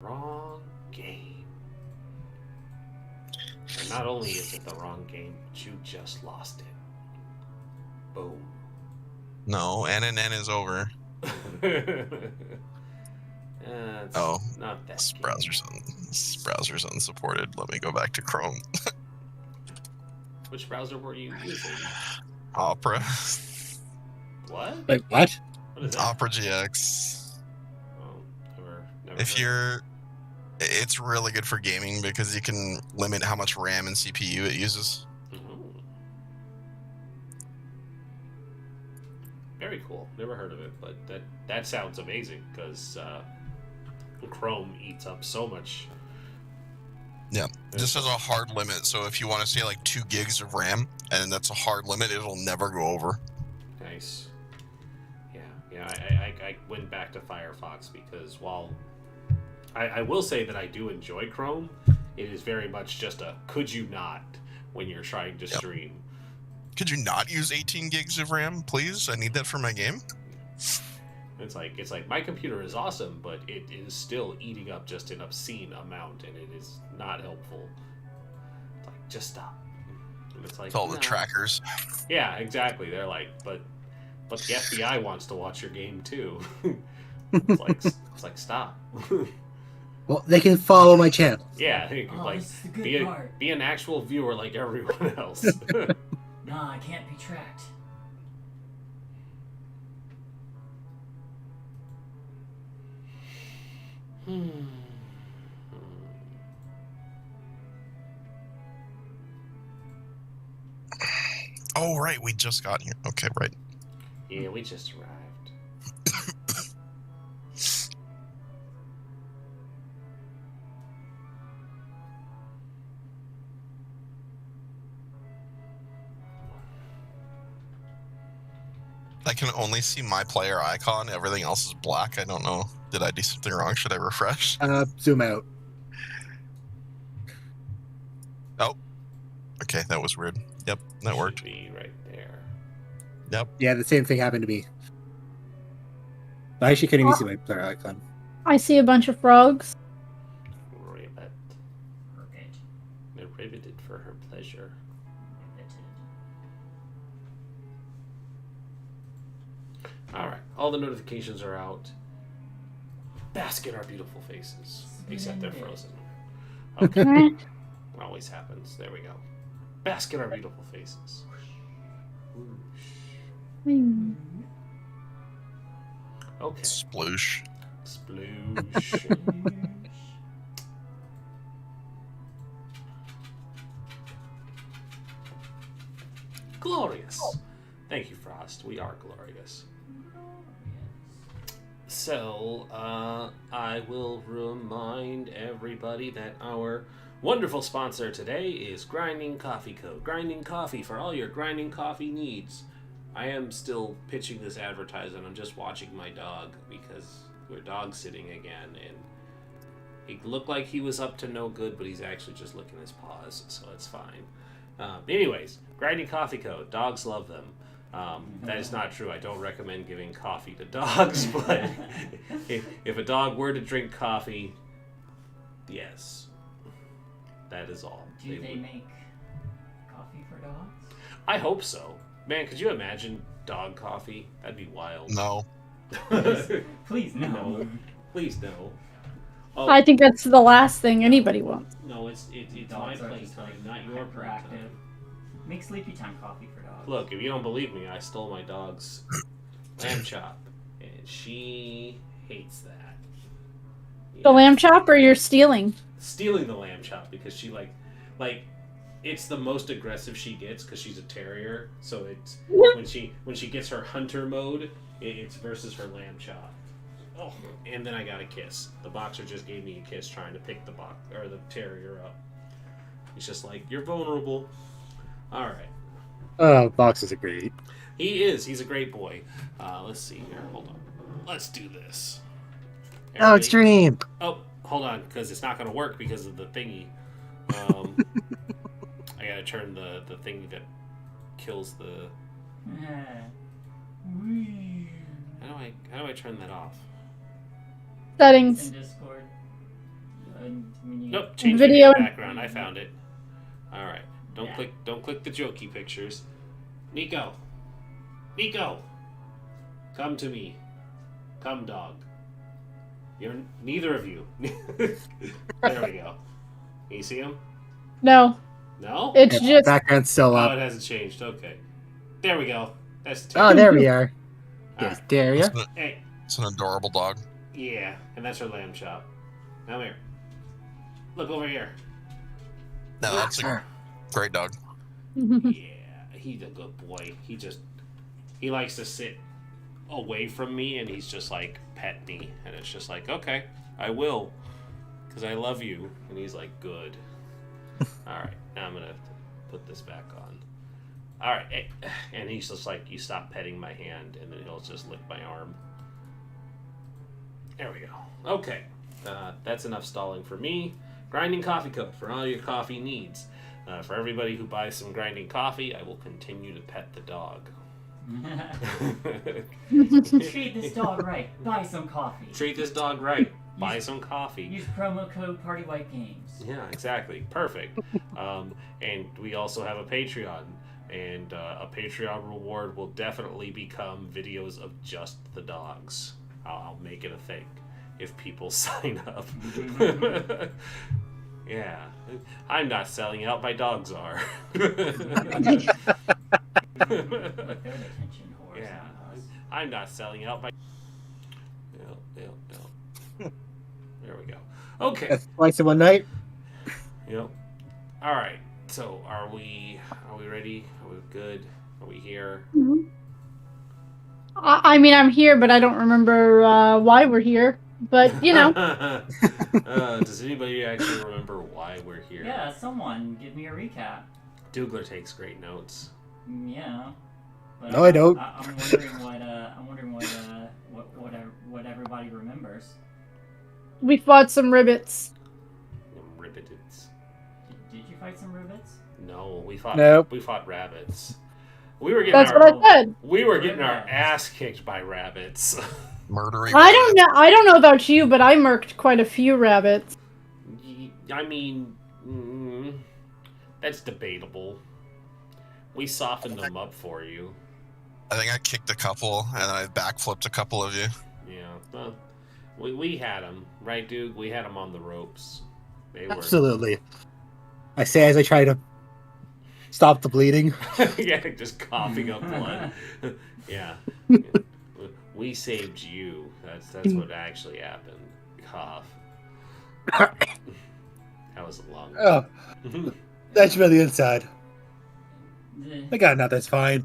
Wrong game. And not only is it the wrong game, but you just lost it. Boom. No, NNN is over. Oh, not that this game. browser's unsupported. Let me go back to Chrome. Which browser were you using? Opera. What? Wait, what? What is that? Opera GX. Oh, never If heard you're, it's really good for gaming because you can limit how much RAM and CPU it uses. Very cool. Never heard of it, but that sounds amazing because Chrome eats up so much. Yeah, this has a hard limit, so if you want to say like 2 gigs of RAM, and that's a hard limit, it'll never go over. Nice. Yeah. I went back to Firefox because while I will say that I do enjoy Chrome, it is very much just a could you not when you're trying to stream. Could you not use 18 gigs of RAM, please? I need that for my game. It's like my computer is awesome, but it is still eating up just an obscene amount, and it is not helpful. It's like, just stop. And it's all the trackers. Yeah, exactly. They're like, but the FBI wants to watch your game too. it's like stop. Well, they can follow my channel. Yeah, like be an actual viewer like everyone else. Nah, I can't be tracked. Oh, right, we just got here. Okay, right. Yeah, we just arrived. I can only see my player icon. Everything else is black. I don't know. Did I do something wrong? Should I refresh? Zoom out. Oh. Okay, that was weird. Yep, that worked. Should be right there. Yep. Yeah, the same thing happened to me. I actually couldn't even see my player icon. I see a bunch of frogs. Ribbit. They're riveted for her pleasure. Alright, all the notifications are out. Bask in our beautiful faces. Except they're frozen. Okay. It always happens. There we go. Bask in our beautiful faces. Okay. Sploosh. Sploosh. Glorious. Thank you, Frost. We are glorious. So, I will remind everybody that our wonderful sponsor today is Grinding Coffee Co. Grinding Coffee for all your grinding coffee needs. I am still pitching this advertisement. I'm just watching my dog because we're dog sitting again, and he looked like he was up to no good, but he's actually just licking his paws, so it's fine. Anyways, Grinding Coffee Co. Dogs love them. That is not true. I don't recommend giving coffee to dogs, but if a dog were to drink coffee, yes. That is all. Do they make coffee for dogs? I hope so. Man, could you imagine dog coffee? That'd be wild. No. Please, no. No. Please, no. Oh, I think that's the last thing anybody wants. no, it's my Dogs are playtime, just like not your hyperactive. playtime. Make sleepy time coffee for dogs. Look, if you don't believe me, I stole my dog's lamb chop, and she hates that. The lamb chop, or you're stealing? Stealing the lamb chop because she like it's the most aggressive she gets because she's a terrier. So it's when she gets her hunter mode, it's versus her lamb chop. Oh, and then I got a kiss. The boxer just gave me a kiss trying to pick the terrier up. He's just like, you're vulnerable. All right. Oh, boxes are great. He is. He's a great boy. Let's see here. Hold on. Let's do this. Oh, extreme. Oh, hold on, because it's not going to work because of the thingy. I gotta turn the thingy that kills the. How do I turn that off? Settings. In Discord. Nope, change Video video background. I found it. All right. Don't click the jokey pictures. Nico. Come to me. Come, dog. You're neither of you. There we go. Can you see him? No, No? it's just Background's still Oh, up. it hasn't changed. Okay. There we go. That's the two. Oh, there we are. All Yes, right. there you It's, Hey. it's an adorable dog. Yeah, and that's her lamb chop. Come here. Look over here. No, that's a great dog. Yeah, he's a good boy. He likes to sit away from me and he's just like, pet me. And it's just like, okay, I will. Because I love you. And he's like, good. Alright, now I'm going to put this back on. Alright, and he's just like, you stop petting my hand. And then he'll just lick my arm. There we go. Okay, that's enough stalling for me. Grinding Coffee Co. for all your coffee needs. For everybody who buys some grinding coffee, I will continue to pet the dog. Treat this dog right. Buy some coffee. Treat this dog right. Buy some coffee. Use promo code PartyWhiteGames. Yeah, exactly. Perfect. And we also have a Patreon. And a Patreon reward will definitely become videos of just the dogs. I'll make it a thing if people sign up. Yeah. I'm not selling out, my dogs are. Look, they're the attention whores. Yeah. not us. I'm not selling out, my... There we go. Okay. That's twice in one night. Yep. All right. So, are we ready? Are we good? Are we here? I mean, I'm here, but I don't remember why we're here. But, you know. Does anybody actually remember why we're here? Yeah, someone give me a recap. Dougler takes great notes. Yeah. But No, I don't. I'm wondering what everybody remembers. We fought some ribbits. Ribbiteds. Did you fight some ribbits? No, we fought. Nope. We fought rabbits. We were getting That's our. what I said. We were getting our ass kicked by rabbits. Murdering. I don't know about you, but I murked quite a few rabbits. I mean, that's debatable. We softened them up for you. I think I kicked a couple, and then I backflipped a couple of you. Yeah, well, we had them, right, dude? We had them on the ropes. They were Absolutely. I say as I try to stop the bleeding. yeah, just coughing up blood. Yeah, we saved you. That's what actually happened. Cough. That was a long. Oh, that's really inside. The- I got enough. That's fine.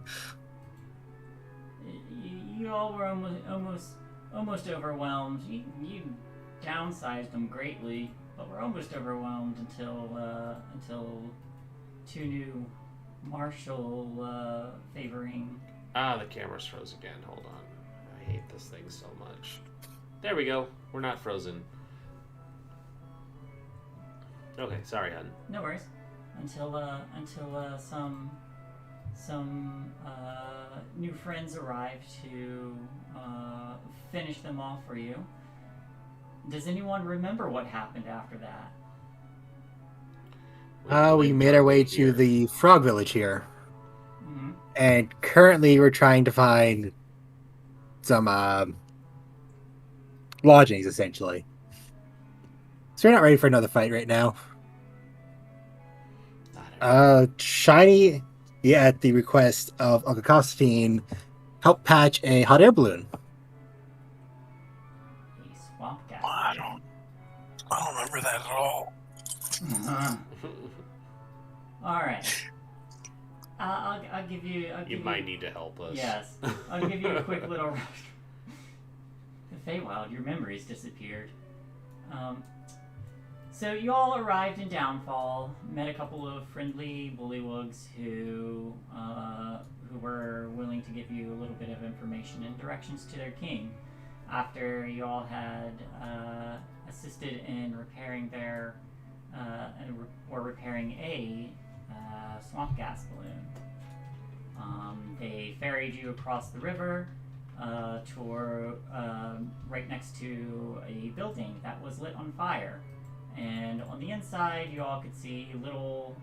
You all were almost overwhelmed. You downsized them greatly, but were almost overwhelmed until two new martial favoring. The camera's froze again. Hold on. I hate this thing so much. There we go. We're not frozen. Okay, sorry, hun. No worries. Until some new friends arrive to finish them off for you. Does anyone remember what happened after that? We made our way to the frog village here. Mm-hmm. And currently we're trying to find some lodgings, essentially. So we're not ready for another fight right now. Shiny, at the request of Uncle Constantine, helped patch a hot air balloon. A swamp gas. I don't remember that at all. All right. I'll give you. You might need to help us. Yes, I'll give you a quick little. The Feywild, your memories disappeared. So you all arrived in Downfall, met a couple of friendly bullywugs who were willing to give you a little bit of information and directions to their king. After you all had assisted in repairing their or repairing a swamp gas balloon. They ferried you across the river to right next to a building that was lit on fire. And on the inside, you all could see little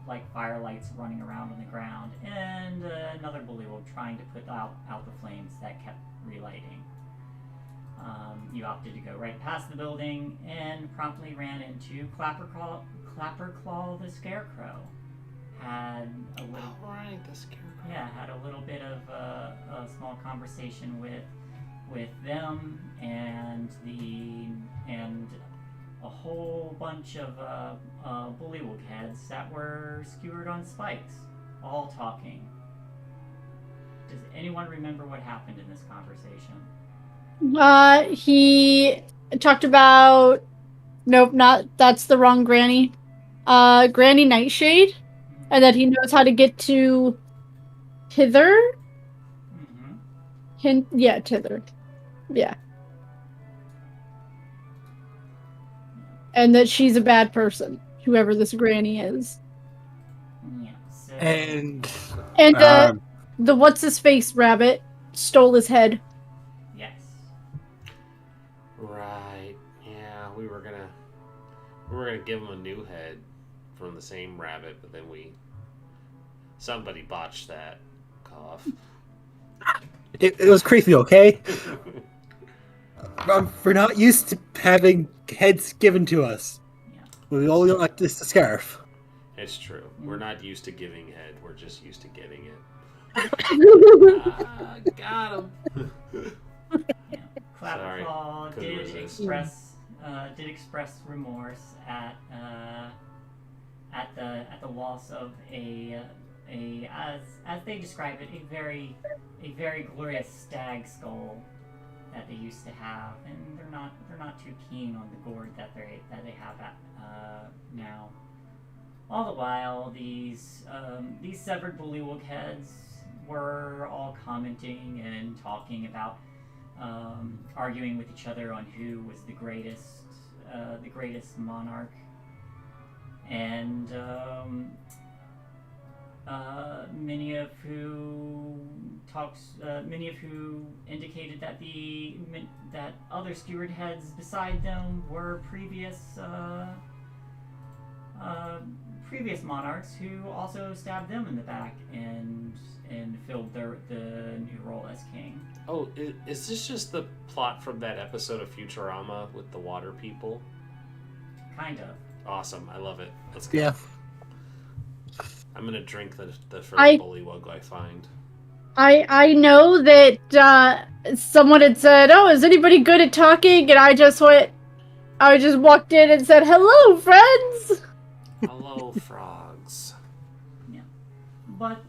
like firelights running around on the ground, and another bullywug trying to put out the flames that kept relighting. You opted to go right past the building and promptly ran into Clapperclaw the Scarecrow. Had a little, the Scarecrow. yeah, had a little bit of a small conversation with them and a whole bunch of bullywug heads that were skewered on spikes, all talking. Does anyone remember what happened in this conversation? He talked about. Nope, that's the wrong Granny. Granny Nightshade, and that he knows how to get to Hither. Mm-hmm. Tither. Yeah. And that she's a bad person, whoever this Granny is. Yeah. So, And the what's his face rabbit stole his head. yes. Right. Yeah, we were gonna give him a new head from the same rabbit, but then somebody botched that. Cough. it was creepy, okay? We're not used to having heads given to us. Yeah. We only like this the scarf. It's true. We're not used to giving head. We're just used to getting it. Got him. Yeah. Clapperclaw Couldn't did resist. express remorse at the loss of as they describe it, a very glorious stag skull that they used to have, and they're not too keen on the gourd that they have now. All the while, these severed bullywug heads were all commenting and talking about, arguing with each other on who was the greatest monarch, and many of who indicated that that other skewered heads beside them were previous monarchs who also stabbed them in the back and filled the new role as king. Oh, is this just the plot from that episode of Futurama with the water people? Kind of. Awesome. I love it. Let's go. Yeah. I'm gonna drink the first I- bullywug I find. I know that someone had said, "Oh, is anybody good at talking?" And I just walked in and said, "Hello, friends." Hello, frogs. Yeah. But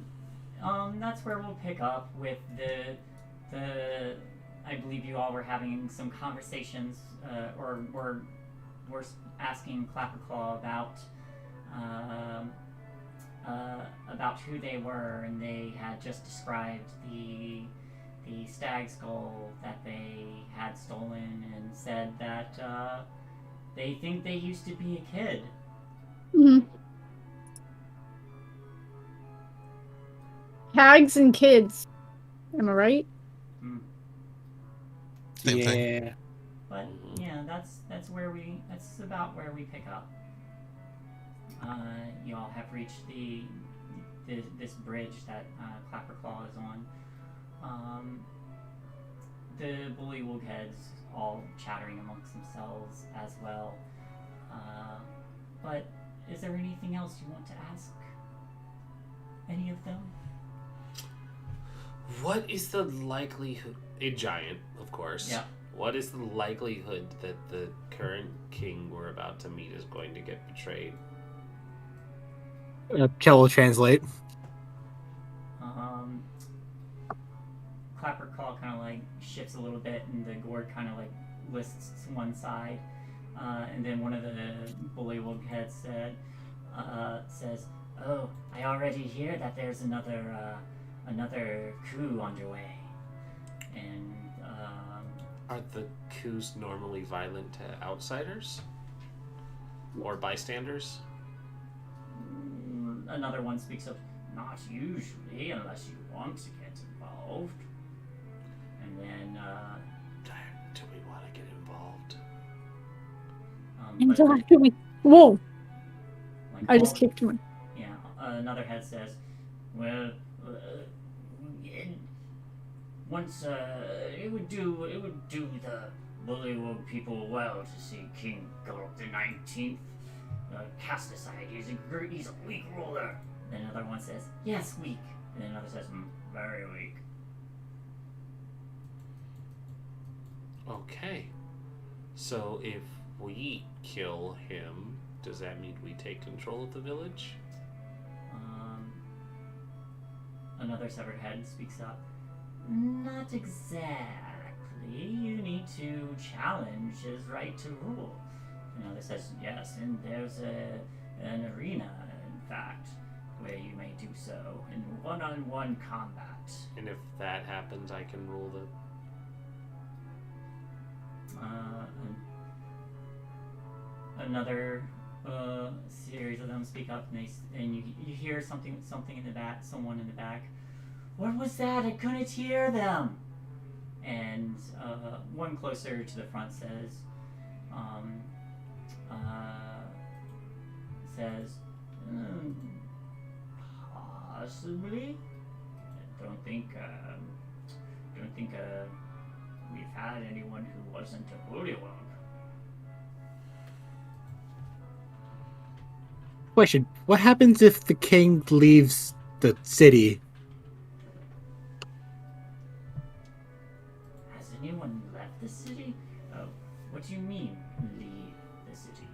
that's where we'll pick up with the I believe you all were having some conversations or were asking Clapperclaw about who they were, and they had just described the stag skull that they had stolen and said that they think they used to be a kid. Mhm. Hags and kids. Am I right? Same thing. Yeah. But yeah, that's about where we pick up. You all have reached this bridge that Clapperclaw is on. The bullywug heads all chattering amongst themselves as well. But is there anything else you want to ask any of them? What is the likelihood? A giant, of course. Yeah. What is the likelihood that the current king we're about to meet is going to get betrayed? Kel will translate. Clapperclaw kind of like shifts a little bit, and the gourd kind of like lists to one side, and then one of the bullywug heads says, "Oh, I already hear that there's another coup underway," and Are the coups normally violent to outsiders? Or bystanders? another one speaks up. Not usually, unless you want to get involved. And then Do we want to get involved? And But so after we. Whoa! like, I just kicked him. Yeah, another head says, "Well, it, once it would do the Bullywug people well to see King Gulp the 19th cast aside. He's a weak ruler." Then another one says, "Yes, weak." And then another says, "Very weak." Okay. So if we kill him, does that mean we take control of the village? Another severed head speaks up. "Not exactly. You need to challenge his right to rule." Another says, "Yes, and there's an arena, in fact, where you may do so in one-on-one combat." And if that happens, I can rule the... Another series of them speak up, and you hear something in the back, someone in the back. "What was that? I couldn't hear them." And one closer to the front says, "Possibly. I don't think we've had anyone who wasn't a bullywug." Question: what happens if the king leaves the city? Has anyone left the city? Oh, what do you mean, leave the city?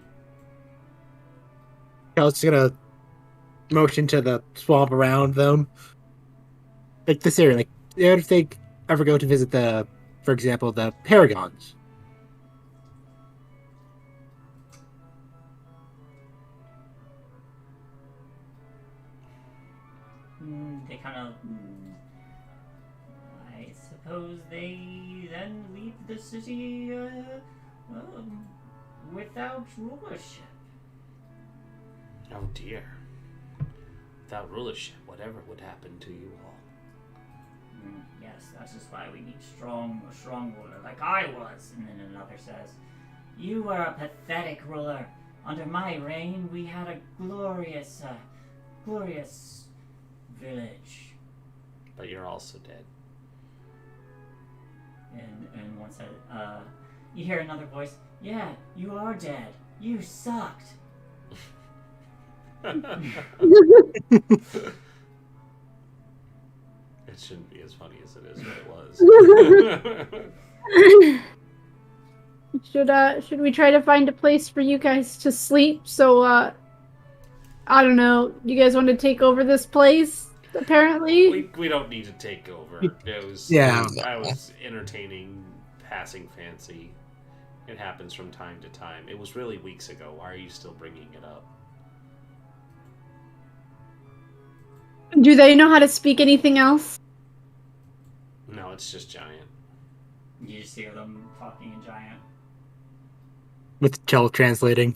I was gonna motion to the swamp around them, like this area. Like, if they ever go to visit for example, the Paragons. They kind of. I suppose they then leave the city without rulership. Oh dear. Without rulership, whatever would happen to you all? Yes, that's just why we need a strong ruler, like I was. And then another says, "You were a pathetic ruler. Under my reign, we had a glorious village." But you're also dead. And one said, you hear another voice, "Yeah, you are dead. You sucked." It shouldn't be as funny as it is, but it was. Should we try to find a place for you guys to sleep? So, I don't know. You guys want to take over this place? Apparently, we don't need to take over. It was Yeah. I was entertaining, passing fancy. It happens from time to time. It was really weeks ago. Why are you still bringing it up? do they know how to speak anything else? No, it's just giant. You just hear them talking in giant. With Chell translating.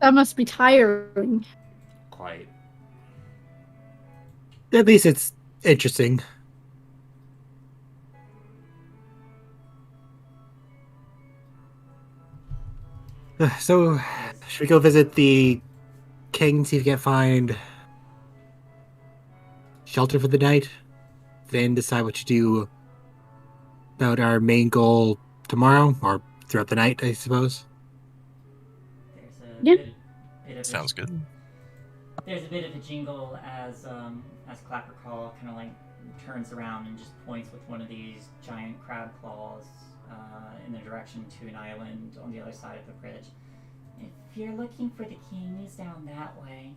That must be tiring. Quite. At least it's interesting. So, should we go visit the king, see if we can find shelter for the night? Then decide what to do about our main goal tomorrow, or throughout the night, I suppose. There's a Yeah. bit of Sounds good. There's a bit of a jingle as Clapper Call kind of like turns around and just points with one of these giant crab claws in the direction to an island on the other side of the bridge. "If you're looking for the king, he's down that way.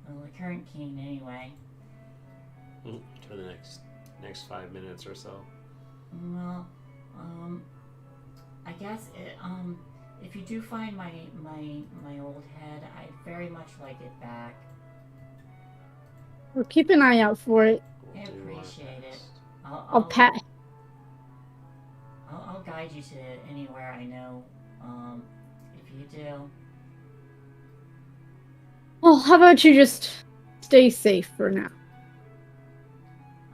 Well, the current king, anyway." For the next 5 minutes or so. Well, I guess if you do find my old head, I'd very much like it back. We'll keep an eye out for it. I We'll do our appreciate it. best. I'll pat. I'll guide you to anywhere I know. If you do. Well, how about you just stay safe for now?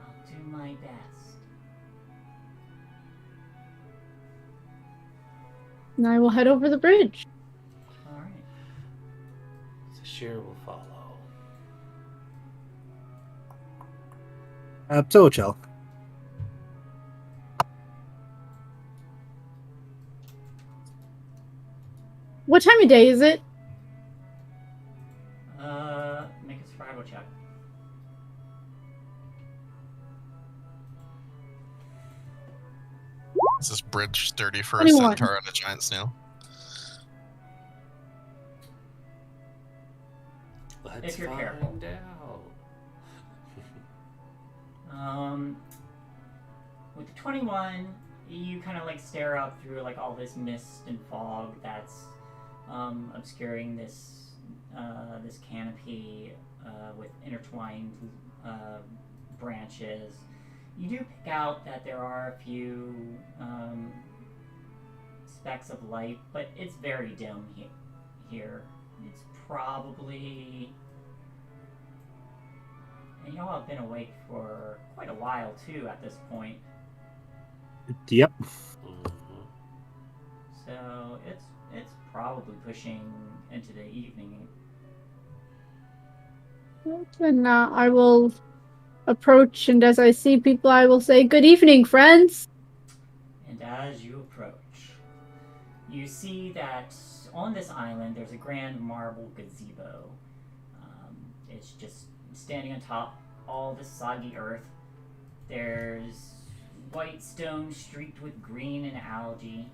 I'll do my best. And I will head over the bridge. All right. Sashir will follow. So chill. What time of day is it? Make a survival check. Is this bridge sturdy for a 21. centaur and a giant snail? Let's If you're find careful. out. With the 21, you kind of like stare up through like all this mist and fog that's obscuring this this canopy with intertwined branches. You do pick out that there are a few specks of light, but it's very dim here. It's probably... And y'all have been awake for quite a while, too, at this point. Yep. Mhm. So it's probably pushing into the evening. And I will approach, and as I see people, I will say, "Good evening, friends." And as you approach, you see that on this island there's a grand marble gazebo. It's just standing on top all the soggy earth. There's white stone streaked with green and algae.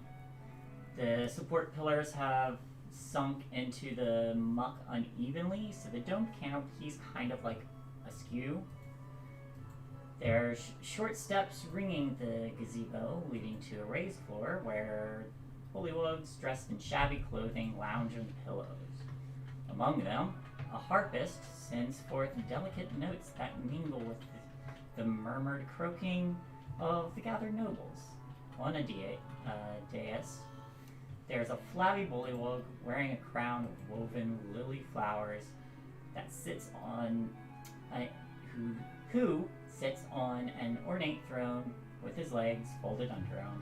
The support pillars have sunk into the muck unevenly, so the dome canopy's kind of like askew. There's short steps ringing the gazebo, leading to a raised floor where bullywugs dressed in shabby clothing lounge on pillows. Among them, a harpist sends forth delicate notes that mingle with the murmured croaking of the gathered nobles. On a dais, there's a flabby bullywug wearing a crown of woven lily flowers that sits on who sits on an ornate throne with his legs folded under him.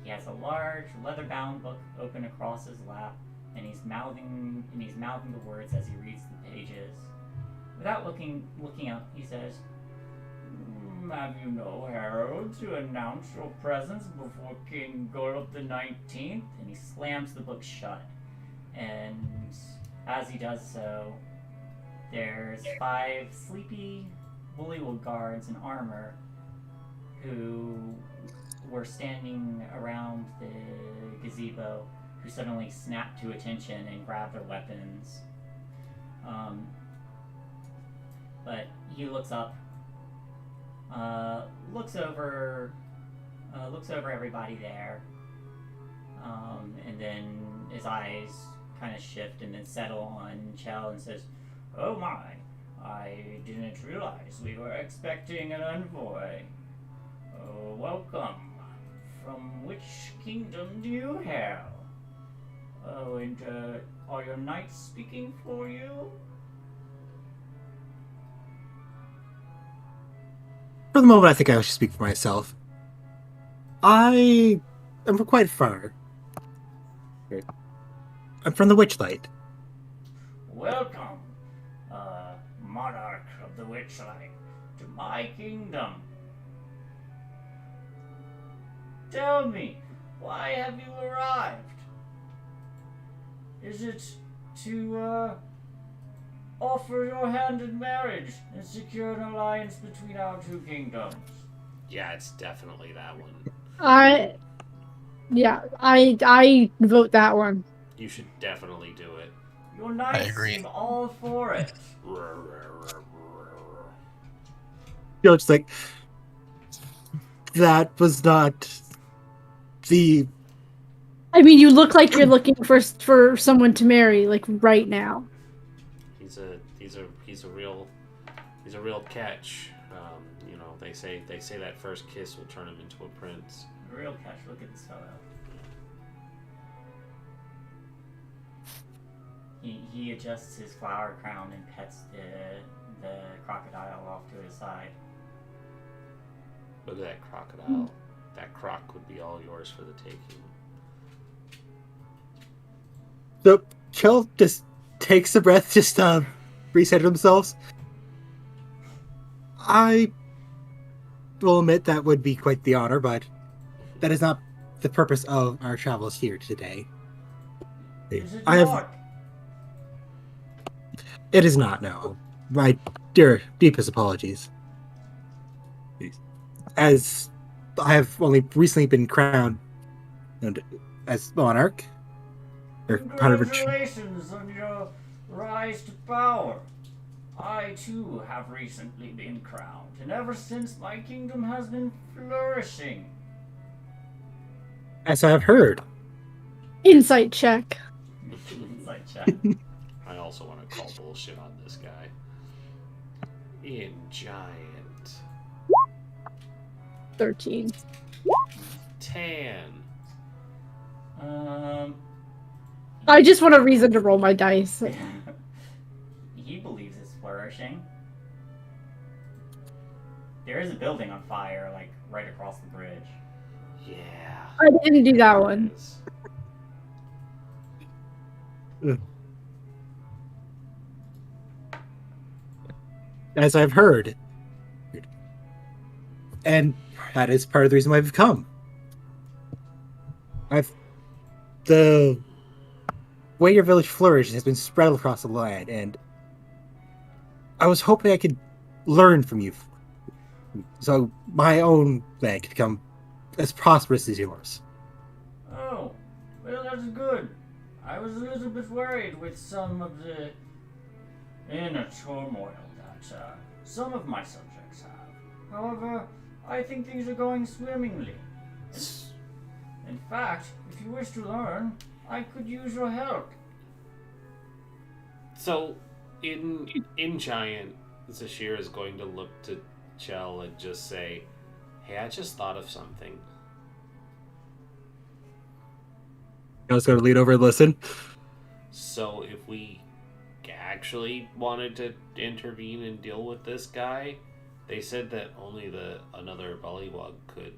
He has a large leather-bound book open across his lap, and he's mouthing the words as he reads the pages. Without looking up, he says, "Have you no herald to announce your presence before King Golub the 19th?" And he slams the book shut. And as he does so, there's 5 sleepy bullywug guards in armor who were standing around the gazebo, who suddenly snap to attention and grab their weapons. But he looks up, looks over everybody there, and then his eyes kind of shift and then settle on Chell and says, "Oh my, I didn't realize we were expecting an envoy. Oh, welcome. From which kingdom do you hail? Oh, and are your knights speaking for you?" For the moment, I think I should speak for myself. I am from quite far. I'm from the Witchlight. "Welcome, monarch of the Witchlight, to my kingdom. Tell me, why have you arrived? Is it to offer your hand in marriage and secure an alliance between our two kingdoms?" Yeah, it's definitely that one. I vote that one. You should definitely do it. Your knights agree. seem all for it. It's like, that was not the... I mean, you look like you're looking for someone to marry, like right now. He's a real catch. You know, they say that first kiss will turn him into a prince. A real catch. Look at this fellow. He adjusts his flower crown and pets the crocodile off to his side. Look at that crocodile. That croc would be all yours for the taking. The Kel just takes a breath, just reset themselves. I will admit that would be quite the honor, but that is not the purpose of our travels here today. Is it I have. not? It is not, no. My deepest apologies. As I have only recently been crowned as monarch. Congratulations on your rise to power. I too have recently been crowned, and ever since my kingdom has been flourishing. As I have heard. Insight check. Insight check. I also want to call bullshit on this guy. In giant. 13. 10. I just want a reason to roll my dice. He believes it's flourishing. There is a building on fire, like, right across the bridge. Yeah. I didn't do that one. As I've heard. And that is part of the reason why I've come. The way your village flourishes has been spread across the land, and I was hoping I could learn from you, so my own land could become as prosperous as yours. Oh, well, that's good. I was a little bit worried with some of the inner turmoil that some of my subjects have. However, I think things are going swimmingly. In fact, if you wish to learn, I could use your help. So, in Giant, Zashir is going to look to Chell and just say, "Hey, I just thought of something." I was going to lean over and listen. So, if we actually wanted to intervene and deal with this guy, they said that only another bullywug could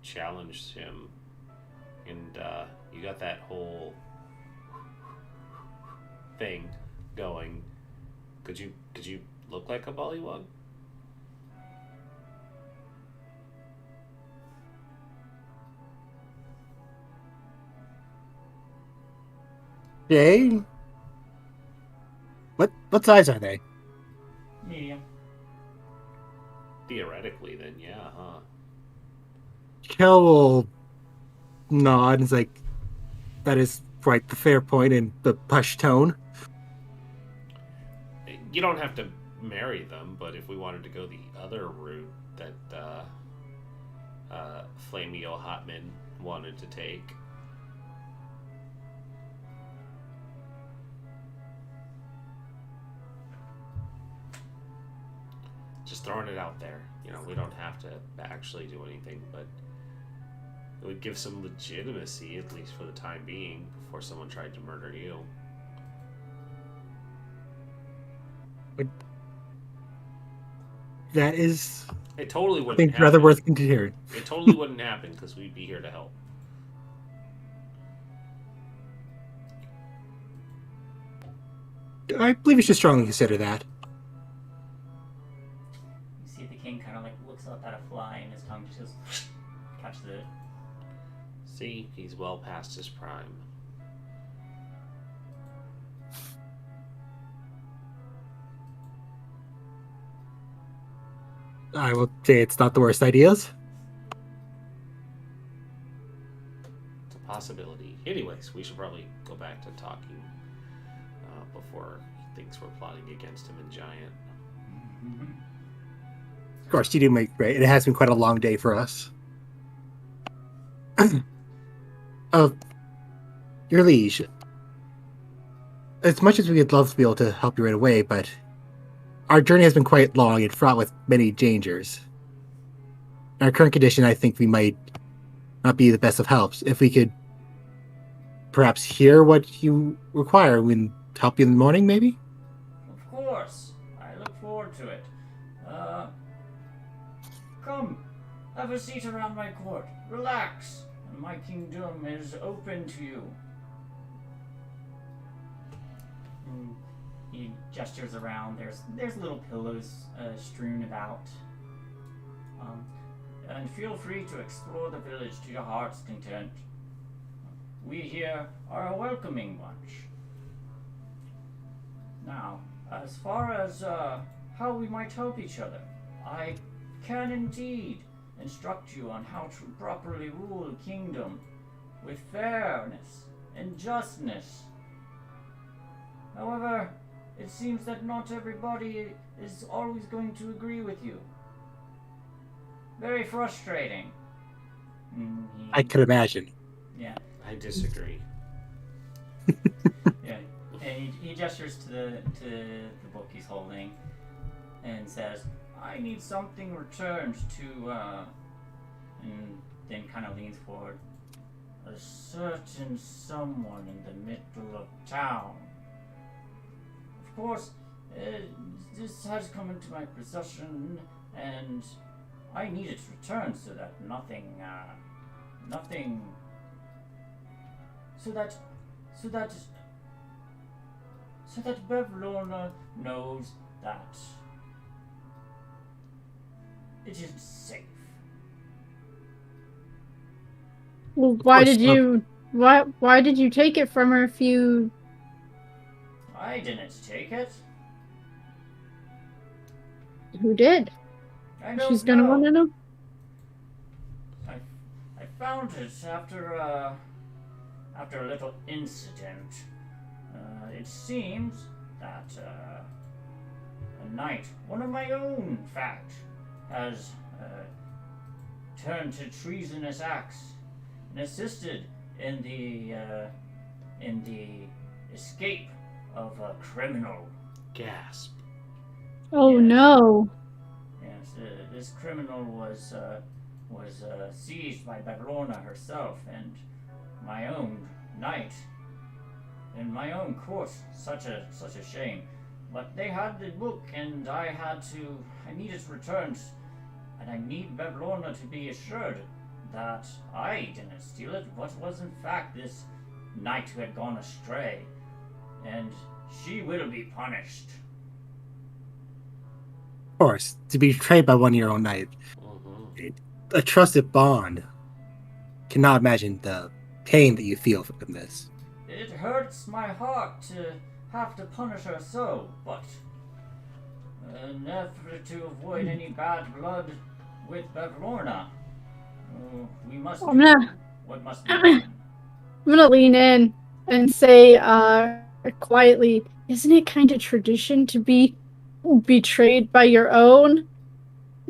challenge him. And you got that whole thing going. Could you look like a bullywug? Jay? What size are they? Medium. Theoretically, then, yeah, huh? Kel will nod and is like, that is quite the fair point in the push tone. You don't have to marry them, but if we wanted to go the other route that Flamio Hotman wanted to take. Just throwing it out there. You know, we don't have to actually do anything, but it would give some legitimacy, at least for the time being, before someone tried to murder you. That is, It totally I wouldn't think, happen. rather worth considering. It totally wouldn't happen because we'd be here to help. I believe you should strongly consider that. You see the king kind of like looks up at a fly and his tongue just catches it. See, he's well past his prime. I will say it's not the worst ideas. It's a possibility. Anyways, we should probably go back to talking before he thinks we're plotting against him in Giant. Of course, you do make right. It has been quite a long day for us. Your liege. As much as we would love to be able to help you right away, but our journey has been quite long and fraught with many dangers. In our current condition, I think we might not be the best of helps. If we could perhaps hear what you require, we can help you in the morning, maybe? Of course. I look forward to it. Come. Have a seat around my court. Relax. My kingdom is open to you. And he gestures around. There's little pillows strewn about. And feel free to explore the village to your heart's content. We here are a welcoming bunch. Now, as far as how we might help each other, I can indeed instruct you on how to properly rule a kingdom with fairness and justness. However, it seems that not everybody is always going to agree with you. Very frustrating. I could imagine. Yeah. I disagree. Yeah. And he gestures to the book he's holding and says, I need something returned to, and then kind of leans forward. A certain someone in the middle of town. Of course, this has come into my possession, and I need it returned so that nothing, so that Bevlorna knows that it isn't safe. Well, why did you take it from her if you... I didn't take it. Who did? I don't She's gonna know. want to know. I found it after a little incident. It seems that a knight, one of my own, in fact, has turned to treasonous acts and assisted in the escape of a criminal. Gasp. Oh Yes. no. Yes, this criminal was seized by Bevlorna herself and my own knight in my own court. Such a shame. But they had the book, and I needed it returned, and I need Bevlorna to be assured that I didn't steal it, but was in fact this knight who had gone astray, and she will be punished. Of course, to be betrayed by one of your own knight, a trusted bond. Cannot imagine the pain that you feel from this. It hurts my heart to have to punish her so, but in effort to avoid any bad blood with Bevlorna, we must I'm do gonna- what must be done. I'm gonna lean in and say quietly, isn't it kind of tradition to be betrayed by your own?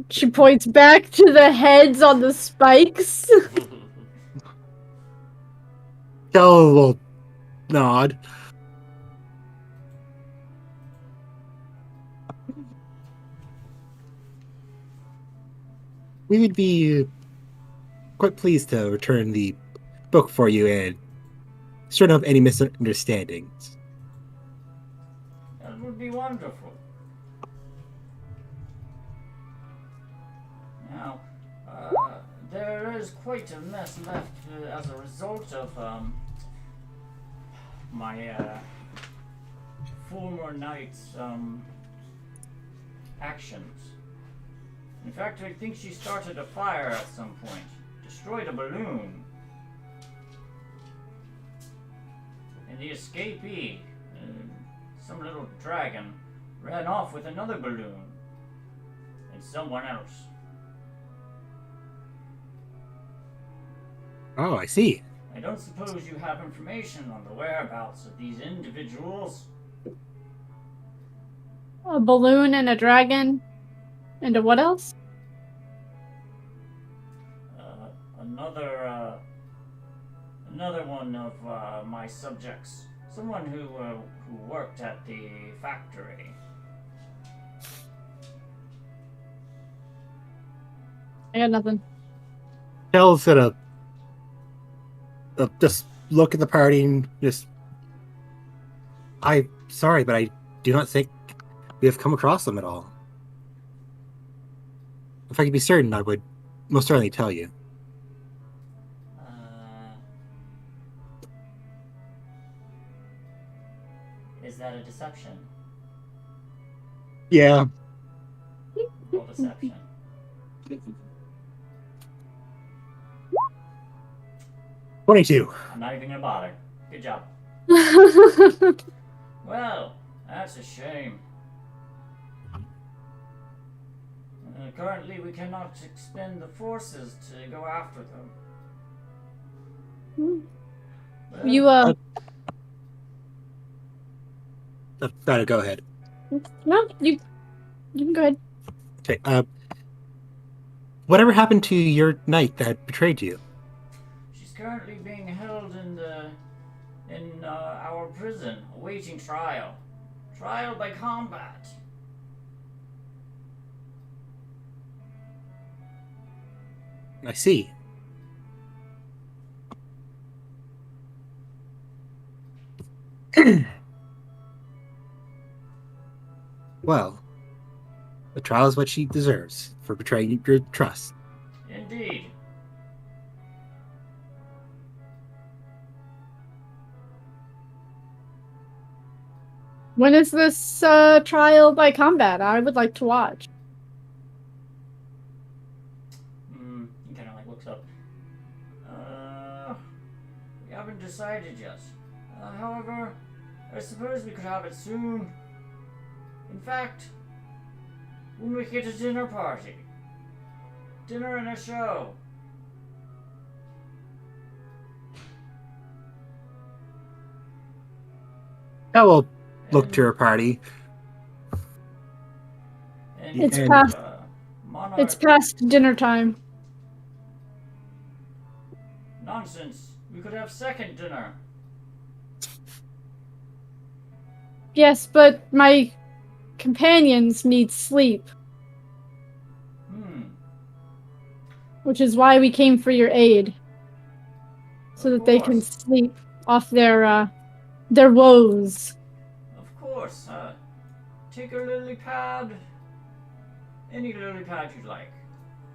She points back to the heads on the spikes. Kel will nod. We would be quite pleased to return the book for you and straighten up any misunderstandings. That would be wonderful. Now, there is quite a mess left as a result of my former knight's actions. In fact, I think she started a fire at some point, destroyed a balloon. And the escapee, some little dragon, ran off with another balloon. And someone else. Oh, I see. I don't suppose you have information on the whereabouts of these individuals? A balloon and a dragon. And a what else? Another one of my subjects. Someone who worked at the factory. I got nothing. Kel's gonna just look at the party and just... I'm sorry, but I do not think we have come across them at all. If I could be certain, I would most certainly tell you. Is that a deception? Yeah. Roll deception. 22. I'm not even gonna bother. Good job. Well, that's a shame. Currently, we cannot expend the forces to go after them. Well, You Go ahead. no, you can go ahead. Okay. Whatever happened to your knight that betrayed you? she's currently being held in our prison, awaiting trial. Trial by combat. I see. Well, the trial is what she deserves for betraying your trust. Indeed. When is this trial by combat? I would like to watch. He kind of like looks up. We haven't decided yet. However, I suppose we could have it soon. In fact, we'll make it a dinner party. Dinner and a show. I will look to her party. And, It's And- past. Monarch. It's past dinner time. Nonsense. We could have second dinner. Yes, but my companions need sleep, which is why we came for your aid, so that they can sleep off their woes. Of course. Take a lily pad. Any lily pad you'd like.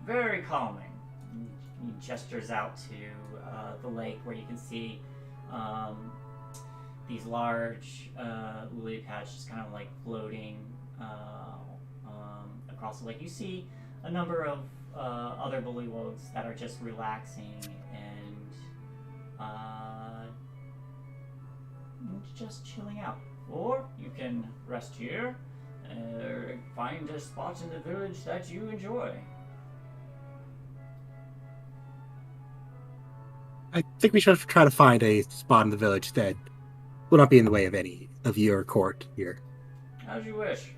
Very calming. He gestures out to the lake where you can see these large lily pads just kind of like floating across the lake. You see a number of other bullywugs that are just relaxing and just chilling out. Or you can rest here and find a spot in the village that you enjoy. I think we should try to find a spot in the village that will not be in the way of any of your court here. As you wish.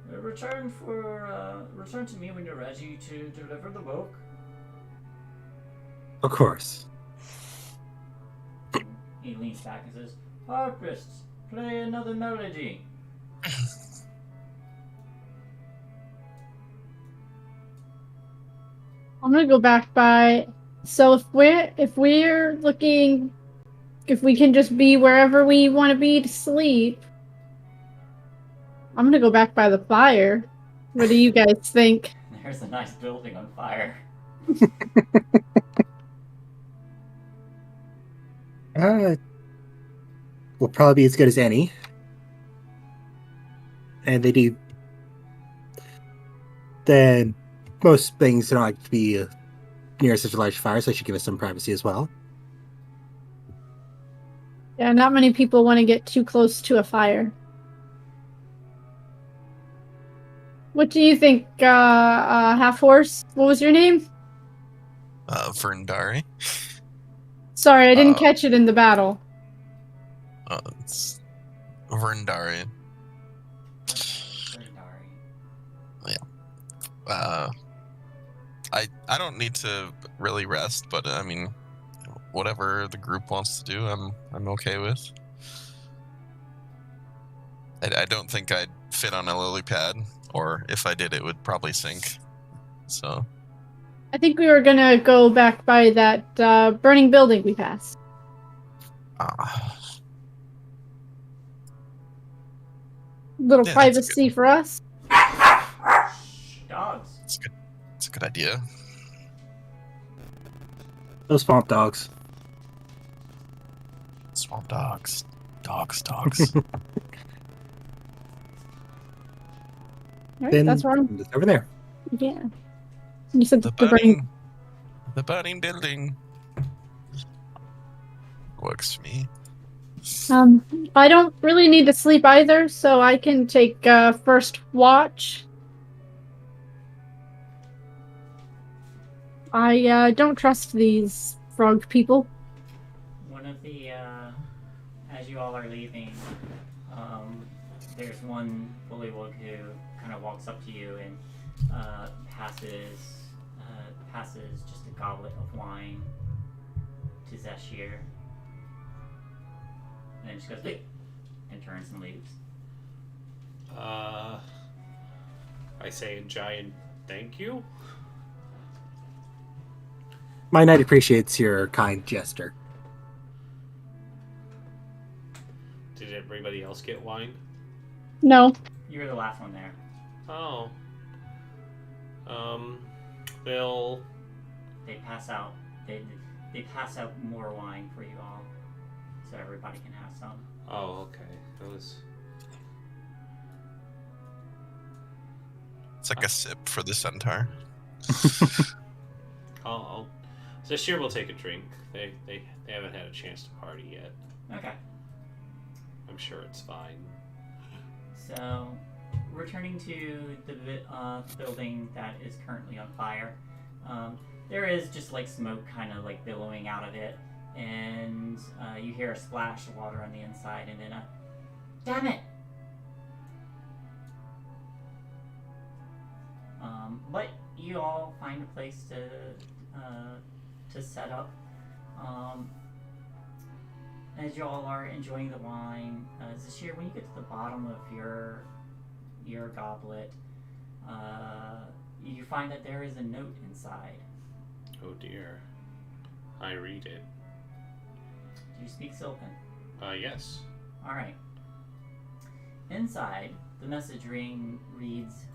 Return to me when you're ready to deliver the book. Of course. He leans back and says, "Harpists, play another melody." I'm gonna go back by. So if we can just be wherever we want to be to sleep, I'm gonna go back by the fire. What do you guys think? There's a nice building on fire. Will probably be as good as any. And they do. Then most things don't like to be near such a large fire, so they should give us some privacy as well. Yeah, not many people want to get too close to a fire. What do you think, half horse? What was your name? Verndari. Sorry, I didn't catch it in the battle. It's Verndari. I don't need to really rest, but I mean, whatever the group wants to do, I'm okay with. I don't think I'd fit on a lily pad, or if I did, it would probably sink. So I think we were gonna go back by that burning building we passed. Little Yeah, that's privacy for us. Dogs. it's a good idea. Those swamp dogs. Swamp dogs. Dogs. Alright, Then that's wrong. it's over there. Yeah. You said The the burning. burning building. Works for me. I don't really need to sleep either, so I can take first watch. I don't trust these frog people. One of the, as you all are leaving, there's one bullywug who kind of walks up to you and passes just a goblet of wine to Zashir. And then just goes, "Hey," and turns and leaves. I say a giant thank you. My knight appreciates your kind gesture. Did everybody else get wine? No. You were the last one there. Oh. They'll. They pass out. They pass out more wine for you all, so everybody can have some. Oh, okay. That was. It's like a sip for the centaur. I'll this year we'll take a drink. They haven't had a chance to party yet. Okay. I'm sure it's fine. So, returning to the building that is currently on fire, there is just like smoke kind of like billowing out of it, and you hear a splash of water on the inside, and then a damn it! But you all find a place to set up. As you all are enjoying the wine, Zashir, when you get to the bottom of your goblet, you find that there is a note inside. Oh dear. I read it. Do you speak Sylvan? Yes. Alright. Inside, the message reads,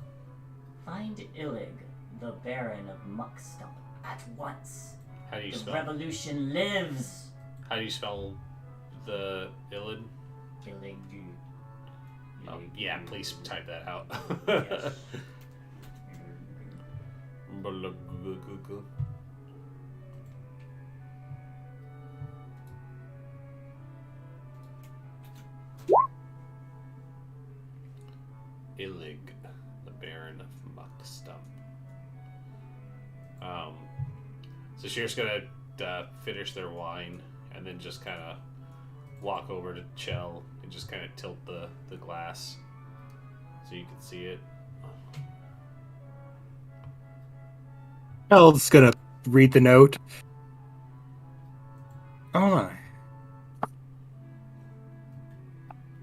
"Find Illig, the Baron of Muckstump, at once. How do you The spell? revolution lives!" How do you spell the Illid? Illig. Oh, yeah, please type that out. Yes. Illig, the Baron of Muckstump. So Shear's gonna finish their wine and then just kind of walk over to Chell and just kind of tilt the glass so you can see it. Elle's gonna read the note. Oh my.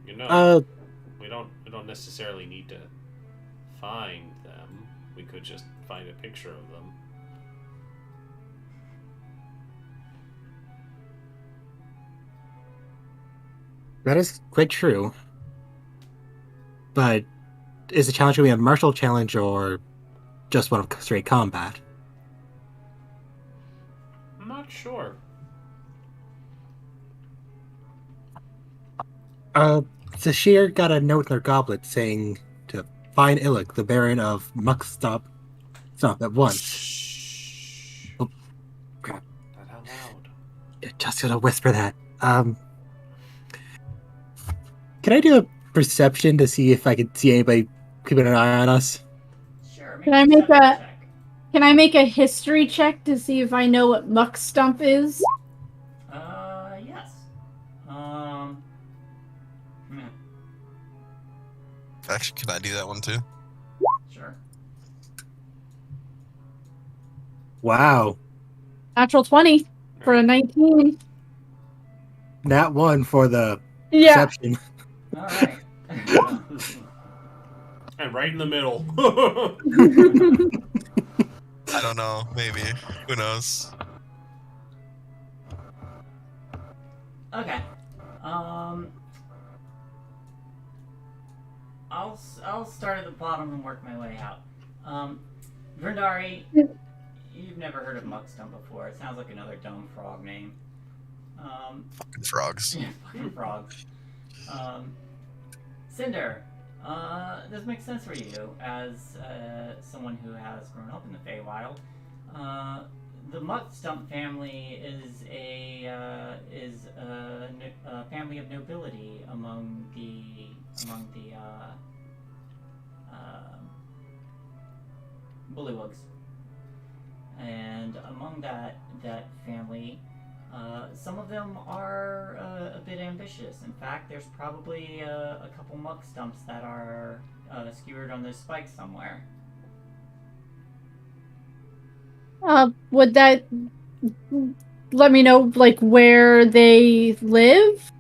You know, we don't necessarily need to find them. We could just find a picture of them. That is quite true. But is the challenge going to be a martial challenge or just one of straight combat? I'm not sure. Zashir got a note in her goblet saying to find Illig, the Baron of Muckstump. Stop at once. Shh. Oh, crap. Not out loud. Just gonna whisper that. Can I do a perception to see if I can see anybody keeping an eye on us? Sure. Can I make perception a- check. Can I make a history check to see if I know what Muckstump is? Yes. Actually, can I do that one too? Sure. Wow. Natural 20 for a 19. Nat 1 for the Yeah. perception. All right. And right in the middle. I don't know. Maybe. Who knows? Okay. I'll start at the bottom and work my way out. Vrindari, you've never heard of Muckstump before. It sounds like another dumb frog name. Fucking frogs. Yeah, fucking frogs. Cinder, this makes sense for you as someone who has grown up in the Feywild. The Mutt Stump family is a family of nobility among the Bullywugs, and among that family, some of them are a bit ambitious. In fact, there's probably a couple muck stumps that are skewered on those spikes somewhere. Would that let me know, like, where they live?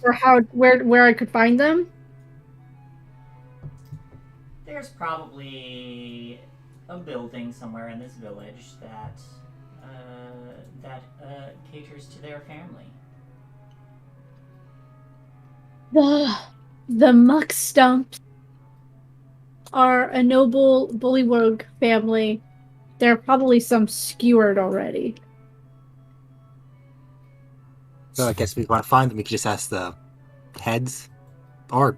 Or where I could find them? There's probably a building somewhere in this village that caters to their family. The Muck Stumps are a noble bullywug family. There are probably some skewered already. So I guess if we want to find them, we could just ask the heads. Or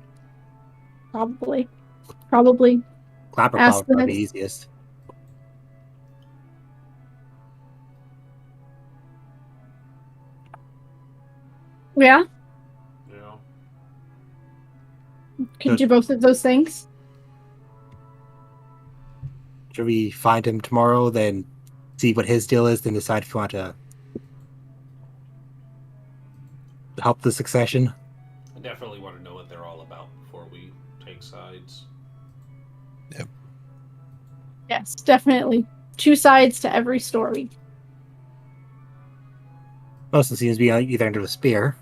Probably. Clapper Ask would the be heads. easiest. Yeah? Yeah. Could do both of those things? Should we find him tomorrow, then see what his deal is, then decide if we want to help the succession? I definitely want to know what they're all about before we take sides. Yep. Yes, definitely. 2 sides to every story. Most of them seems to be either under a spear.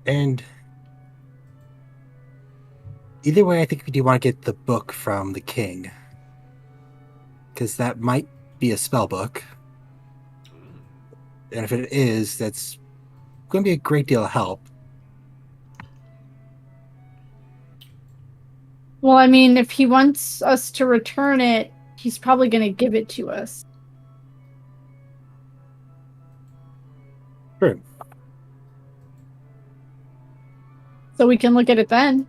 And either way, I think we do want to get the book from the king. Because that might be a spell book. And if it is, that's going to be a great deal of help. Well, I mean, if he wants us to return it, he's probably going to give it to us. True. So we can look at it then.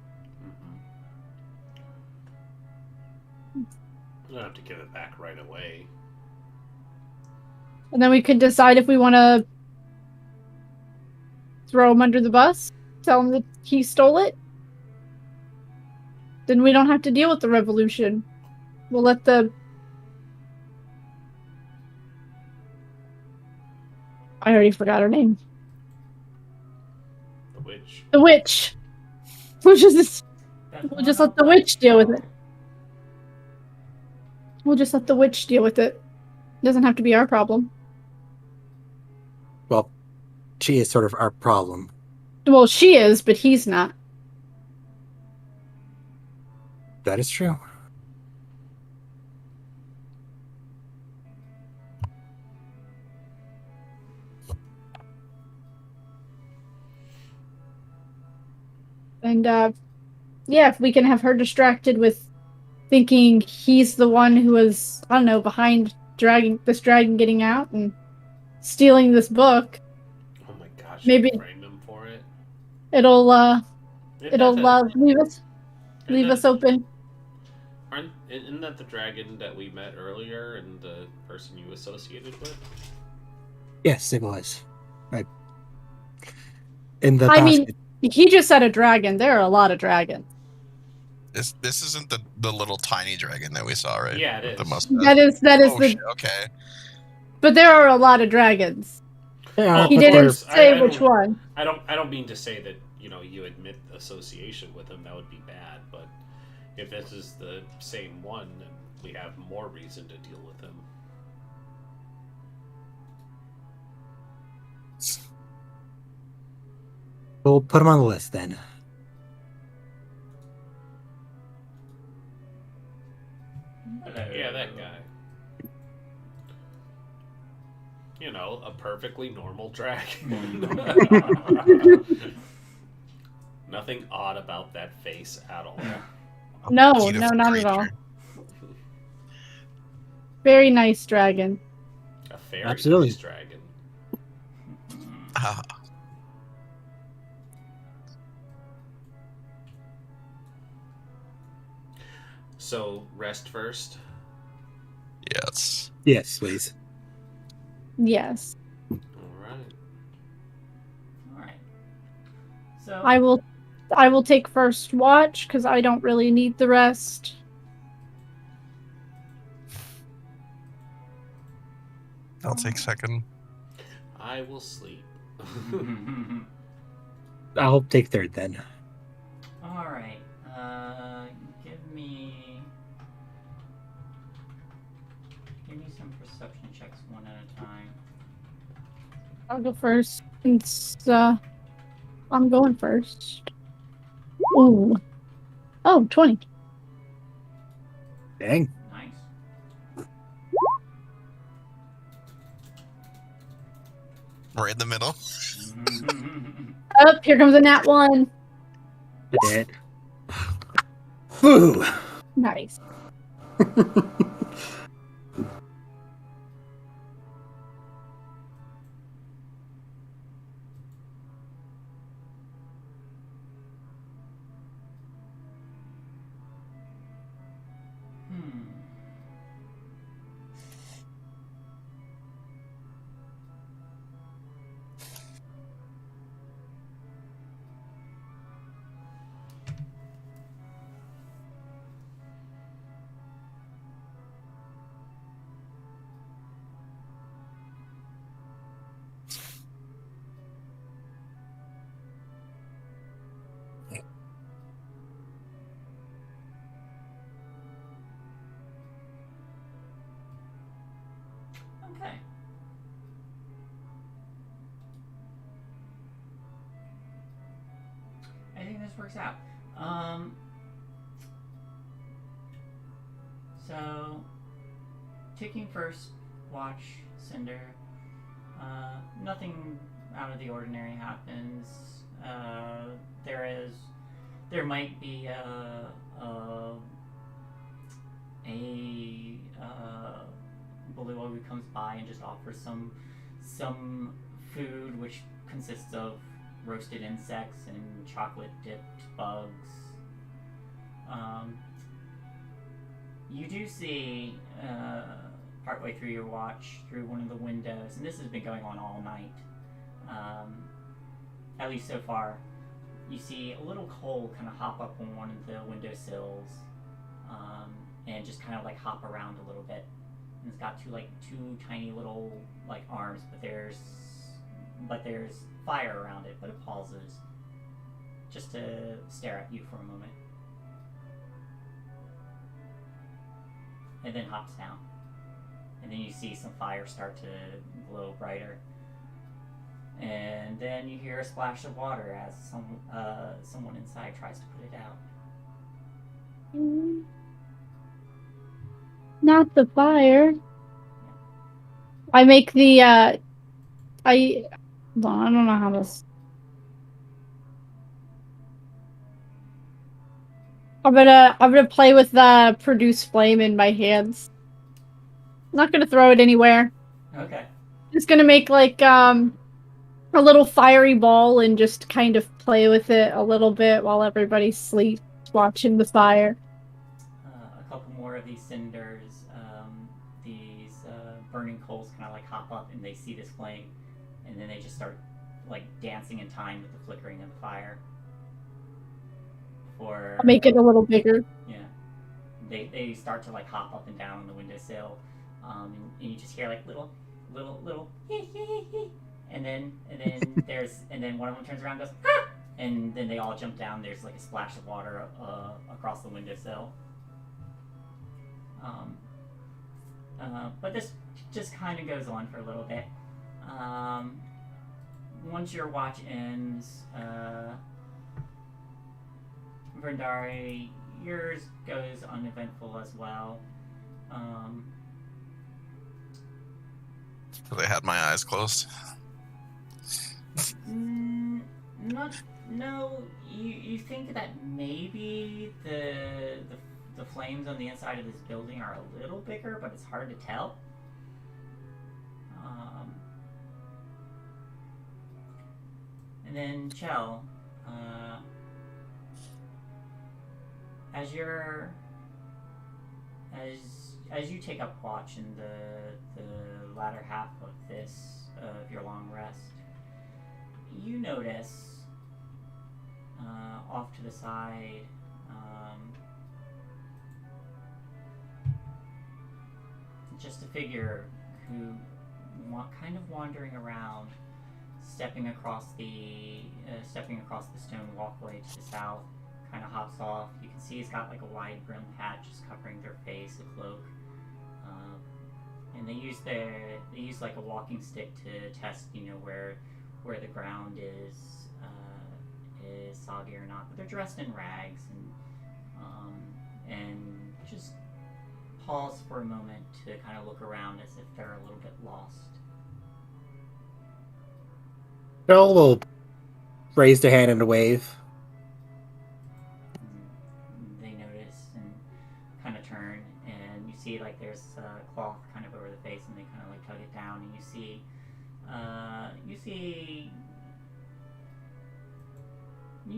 You don't have to give it back right away. And then we could decide if we want to throw him under the bus, tell him that he stole it. Then we don't have to deal with the revolution. We'll let the... I already forgot her name. The witch. The witch! We'll just let the witch deal with it. We'll just let the witch deal with it. It doesn't have to be our problem. Well, she is sort of our problem. Well, she is, but he's not. That is true. And, yeah, if we can have her distracted with thinking he's the one who was, I don't know, behind this dragon getting out and stealing this book. Oh my gosh! Maybe frame him for it. It'll leave Isn't us open. Isn't that the dragon that we met earlier and the person you associated with? Yes, it was. Right. In the I mean, he just said a dragon. There are a lot of dragons. This isn't the little tiny dragon that we saw, right? Yeah, it With the is. mustache. That is Oh, the. shit, okay. But there are a lot of dragons. Yeah, He but didn't they're- say I which don't- one. I don't mean to say that you admit association with him. That would be bad. But if this is the same one, then we have more reason to deal with him. We'll put him on the list then. Yeah, that guy. A perfectly normal dragon. Nothing odd about that face at all. No, Beautiful not at all. creature. very nice dragon. A very Absolutely. nice dragon. Ah, So, rest first. yes. Yes, please. Yes. Alright. All right. So I will take first watch because I don't really need the rest. I'll take second. I will sleep. I'll take third then. all right. Give me some perception checks one at a time. I'll go first since I'm going first. Ooh. Oh, 20. Dang. Nice. Right in the middle. Oh, here comes a nat 1. Dead. Boo! Nice. Hmm. Okay. I think this works out. So, taking first watch, Cinder. Nothing out of the ordinary happens. There might be a Balua who comes by and just offers some food, which consists of roasted insects and chocolate dipped bugs. You do see partway through your watch through one of the windows, and this has been going on all night. At least so far, you see a little coal kind of hop up on one of the windowsills, and just kind of like hop around a little bit. And it's got two tiny little like arms, but there's fire around it. But it pauses just to stare at you for a moment, and then hops down. And then you see some fire start to glow brighter. And then you hear a splash of water as someone inside tries to put it out. Not the fire. I make the I hold on, I don't know how this. I'm gonna play with the produce flame in my hands. I'm not gonna throw it anywhere. Okay. Just gonna make like a little fiery ball and just kind of play with it a little bit while everybody sleeps watching the fire. A couple more of these cinders, these burning coals kind of like hop up and they see this flame, and then they just start like dancing in time with the flickering of the fire. I'll make it a little bigger. Yeah, they start to like hop up and down on the windowsill, and you just hear like little and then one of them turns around and goes ah! And then they all jump down. There's like a splash of water across the windowsill. But this just kind of goes on for a little bit. Once your watch ends, Vendari, yours goes uneventful as well. Because I had my eyes closed. Not. No. You think that maybe the flames on the inside of this building are a little bigger, but it's hard to tell. And then Chell, as you take up watch in the latter half of your long rest, you notice off to the side just a figure who kind of wandering around, stepping across the stone walkway to the south. Kind of hops off. You can see he's got like a wide brim hat just covering their face, a cloak, and they use like a walking stick to test, where the ground is soggy or not. But they're dressed in rags and just pause for a moment to kind of look around as if they're a little bit lost. Joel will raise their hand in a wave. They notice and kind of turn, and you see like there's a cloth kind of over the face, and they kind of like tug it down, and you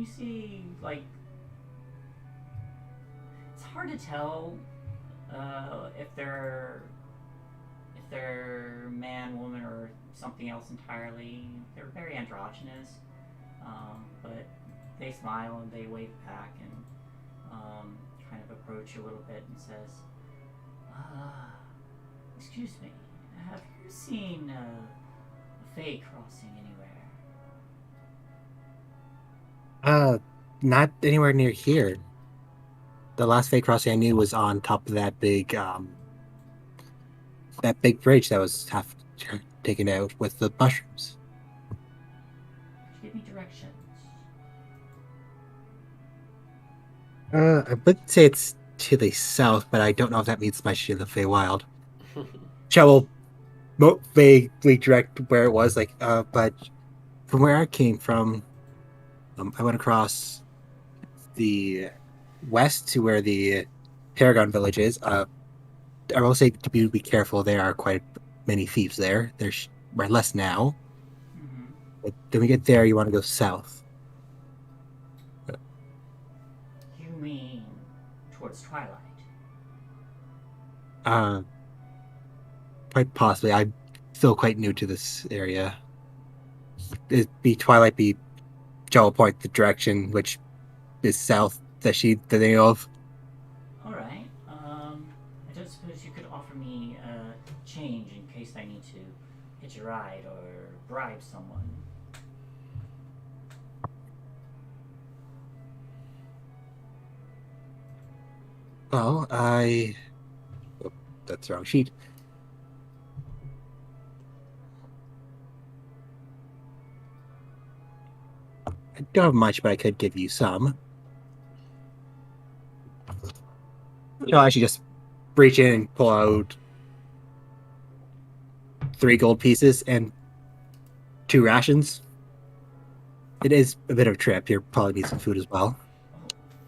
see like, it's hard to tell if they're man, woman, or something else entirely. They're very androgynous, but they smile and they wave back and kind of approach you a little bit and says, excuse me, have you seen a Fae crossing anywhere? Not anywhere near here. The last Fae crossing I knew was on top of that big bridge that was half taken out with the mushrooms. Give me directions. I would say it's to the south, but I don't know if that means much in the Feywild. Shall will vaguely direct where it was, but from where I came from, I went across the west to where the Paragon village is. I will say to be careful. There are quite many thieves there. There's less now. Mm-hmm. But then we get there, you want to go south. You mean towards Twilight? Quite possibly. I'm still quite new to this area. It'd be Twilight, be Joel point the direction which is south that they know of. Alright. I don't suppose you could offer me change in case I need to hitch a ride or bribe someone. Well, that's the wrong sheet. I don't have much, but I could give you some. No, I should just reach in and pull out 3 gold pieces and 2 rations. It is a bit of a trip. You'll probably need some food as well. Oh,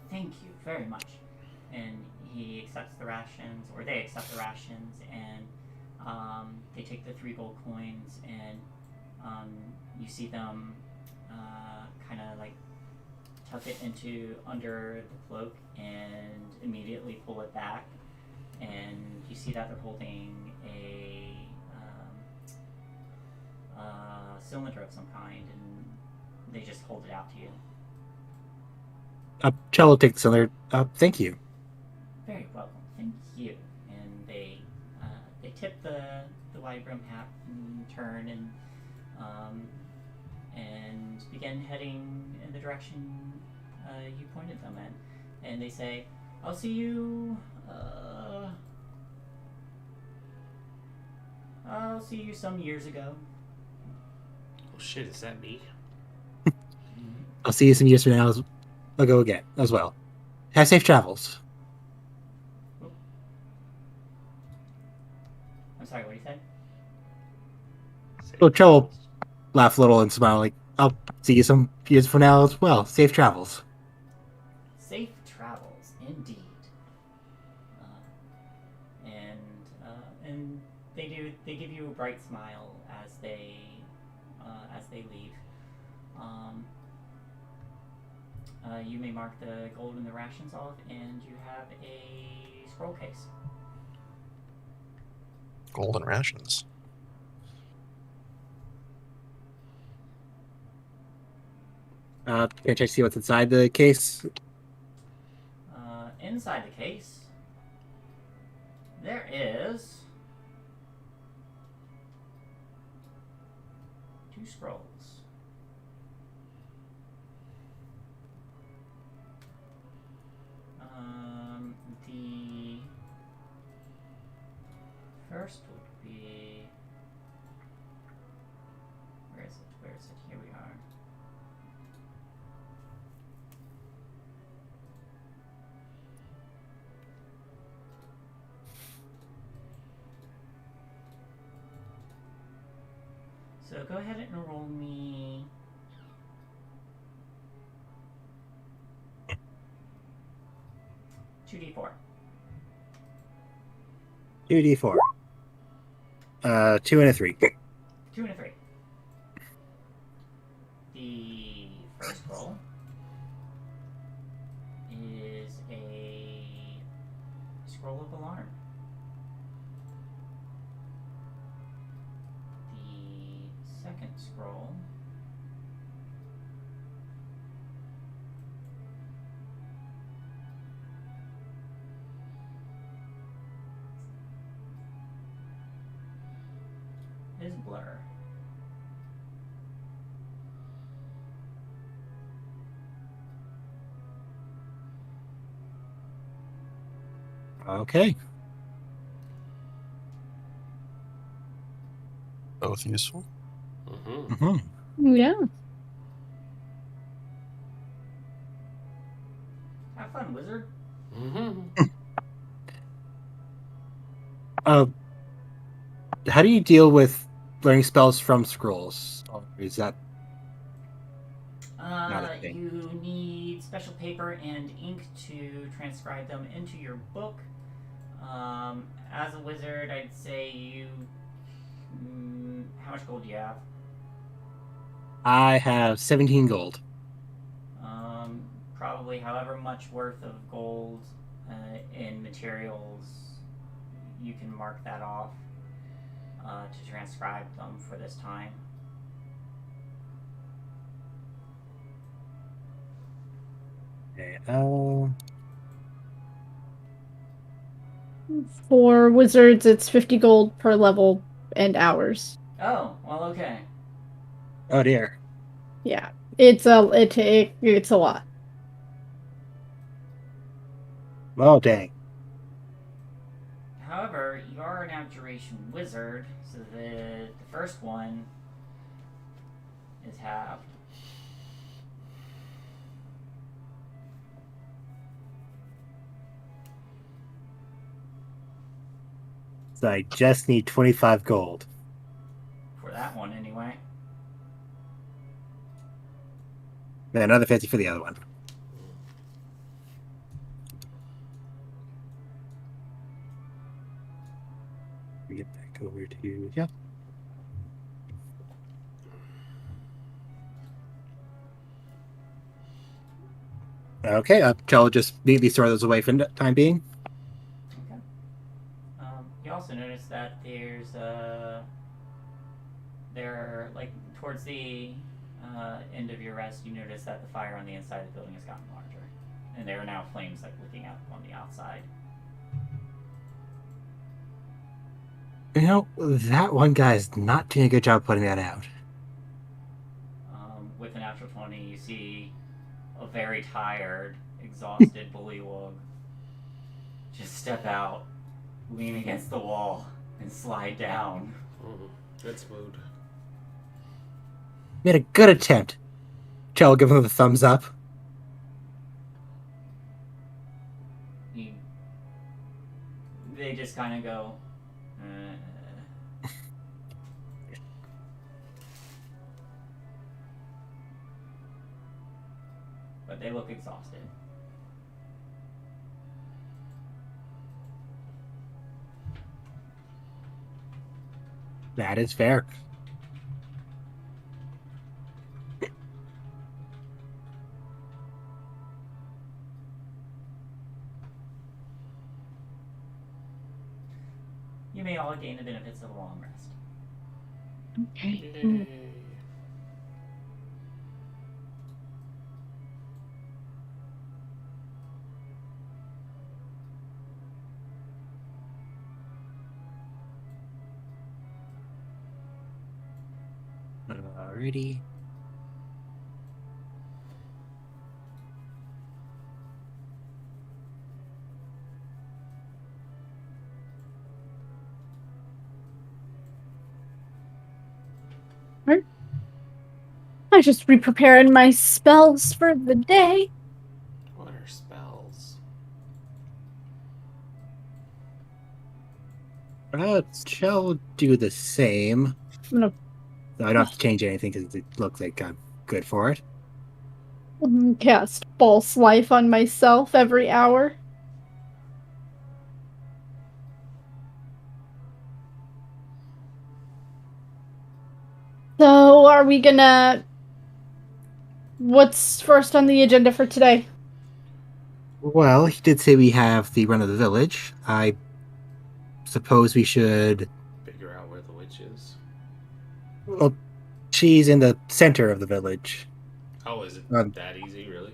thank you very much. And he accepts the rations, or they accept the rations, and they take the 3 gold coins, and you see them kind of like tuck it under the cloak and immediately pull it back, and you see that they're holding a cylinder of some kind, and they just hold it out to you. Chell will take the cylinder. Thank you. Very welcome, thank you. And they tip the wide brim hat and turn and begin heading in the direction you pointed them in. And they say, I'll see you some years ago. Oh shit, is that me? I'll see you some years from now. I'll go again as well. Have safe travels. I'm sorry, what did you say? So Chell will laugh a little and smile, like, I'll see you some years from now as well. Safe travels. Safe travels, indeed. They give you a bright smile as they leave. You may mark the gold in the rations off, and you have a scroll case. Golden rations. Can I check to see what's inside the case? Inside the case, there is 2 scrolls. The first would be, where is it? Where is it? Here we are. So go ahead and roll me 2d4. 2d4. 2 and a 3. 2 and a 3. The first roll is a scroll of alarm. The second scroll is blur. Okay. Both useful. Mm-hmm. Mm-hmm. Yeah. Have fun, wizard. Mm-hmm. How do you deal with learning spells from scrolls? Or is that not a thing? You need special paper and ink to transcribe them into your book. As a wizard, I'd say you. How much gold do you have? I have 17 gold. Probably however much worth of gold in materials, you can mark that off to transcribe them for this time. Okay. For wizards, it's 50 gold per level and hours. Oh, well, okay. Oh dear. Yeah, it's a lot. Oh dang. However, you are an abjuration wizard, so the first one is halved. So I just need 25 gold. For that one, anyway. Then another 50 for the other one. Get back over to yeah. Okay, I'll just neatly store those away for the time being. Okay. You also notice that there, like, towards the end of your rest, you notice that the fire on the inside of the building has gotten larger. And there are now flames, like, looking out on the outside. You know, that one guy is not doing a good job putting that out. With a natural 20, you see a very tired, exhausted bullywug just step out, lean against the wall, and slide down. Good smooth. Made a good attempt. Chell will give him the thumbs up. They just kind of go, but they look exhausted. That is fair. You may all gain the benefits of a long rest. Okay. Yay. Alrighty. I just be preparing my spells for the day. What are spells? Shall do the same. I'm gonna I don't have to change anything because it looks like I'm good for it. cast false life on myself every hour. So, are we gonna... What's first on the agenda for today? Well, he did say we have the run of the village. I suppose we should. Figure out where the witch is. Well, she's in the center of the village. Oh, is it Um, that easy, really?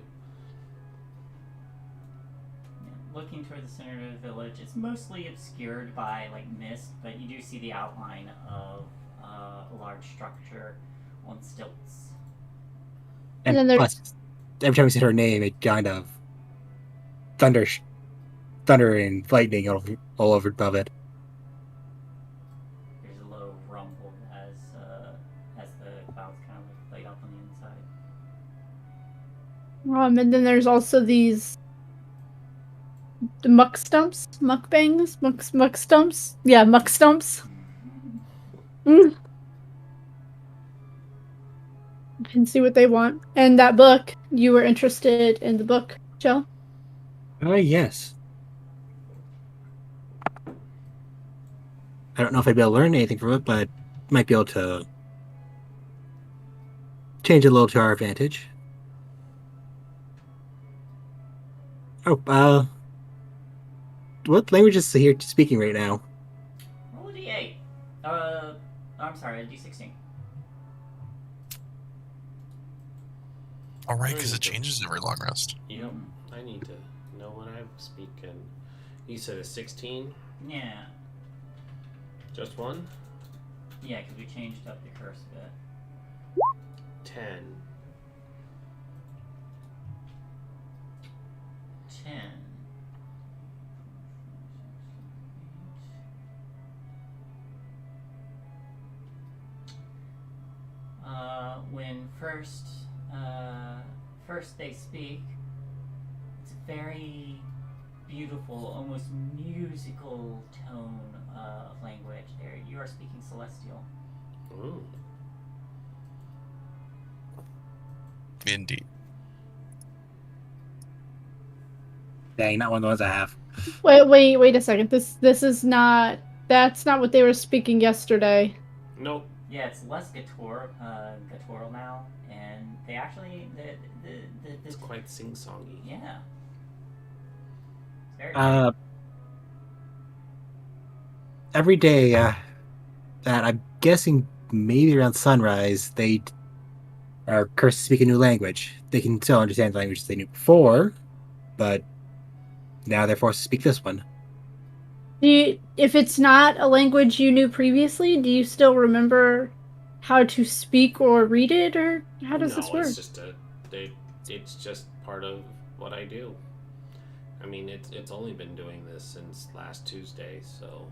Looking toward the center of the village, it's mostly obscured by like mist, but you do see the outline of a large structure on stilts. And then And there's- plus, every time we said her name, it kind of thunder and lightning all over above it. There's a low rumble as the clouds kind of like light up on the inside. And then there's also these the muck stumps, mukbangs, muck stumps. Yeah, muck stumps. Mm. You can see what they want. And that book, you were interested in the book, Jill? Yes. I don't know if I'd be able to learn anything from it, but might be able to change it a little to our advantage. Oh, what language is here speaking right now? Roll a d8. I'm sorry, a d16. All right, because it changes every long rest. Yep. I need to know what I'm speaking. You said a 16? Yeah, Just one? yeah, because we changed up the curse a bit. 10. 10. When first they speak, it's a very beautiful, almost musical tone of language. There, you are speaking Celestial. Ooh. Indeed. Dang, not one of the ones I have. Wait a second. This is not. That's not what they were speaking yesterday. Nope. Yeah, it's less guttural now, and they actually It's quite sing-songy. yeah. It's very Every day, that I'm guessing maybe around sunrise, they are cursed to speak a new language. They can still understand the languages they knew before, but now they're forced to speak this one. If it's not a language you knew previously, do you still remember how to speak or read it, or how does this work? It's just it's just part of what I do. I mean, it's only been doing this since last Tuesday, so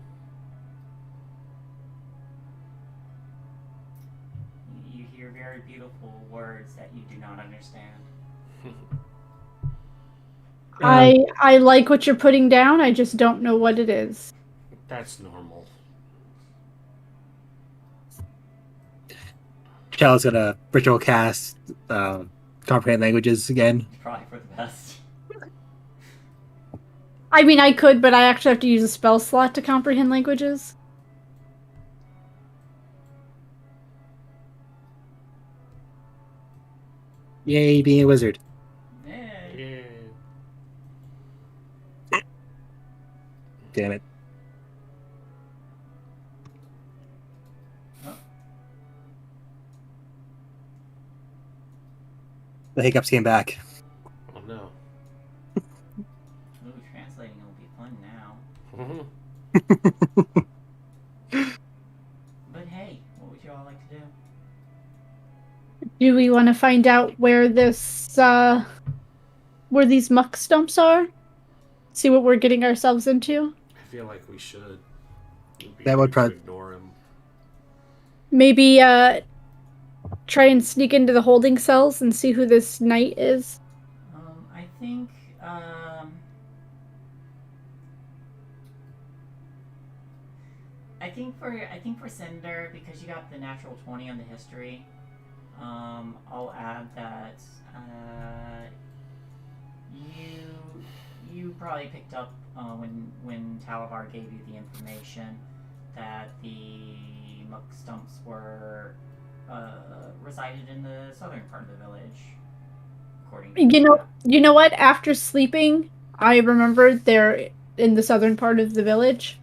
You hear very beautiful words that you do not understand. I like what you're putting down. I just don't know what it is. that's normal. Shell's gonna ritual cast comprehend languages again. Probably for the best. I mean, I could, but I actually have to use a spell slot to comprehend languages. Yay, being a wizard. Yeah. Yeah. Damn it. Oh, The hiccups came back. Oh no. ooh, translating will be fun now. Mhm. But hey, what would you all like to do? Do we want to find out where where these muck stumps are? See what we're getting ourselves into? I feel like we should. It'd be That would rude to prob- ignore him. Maybe try and sneak into the holding cells and see who this knight is. I think, um... I think for Cinder, because you got the natural 20 on the history, I'll add that, you probably picked up, when Talavar gave you the information that the muck stumps were, resided in the southern part of the village, according to You know what? After sleeping, I remembered they're in the southern part of the village.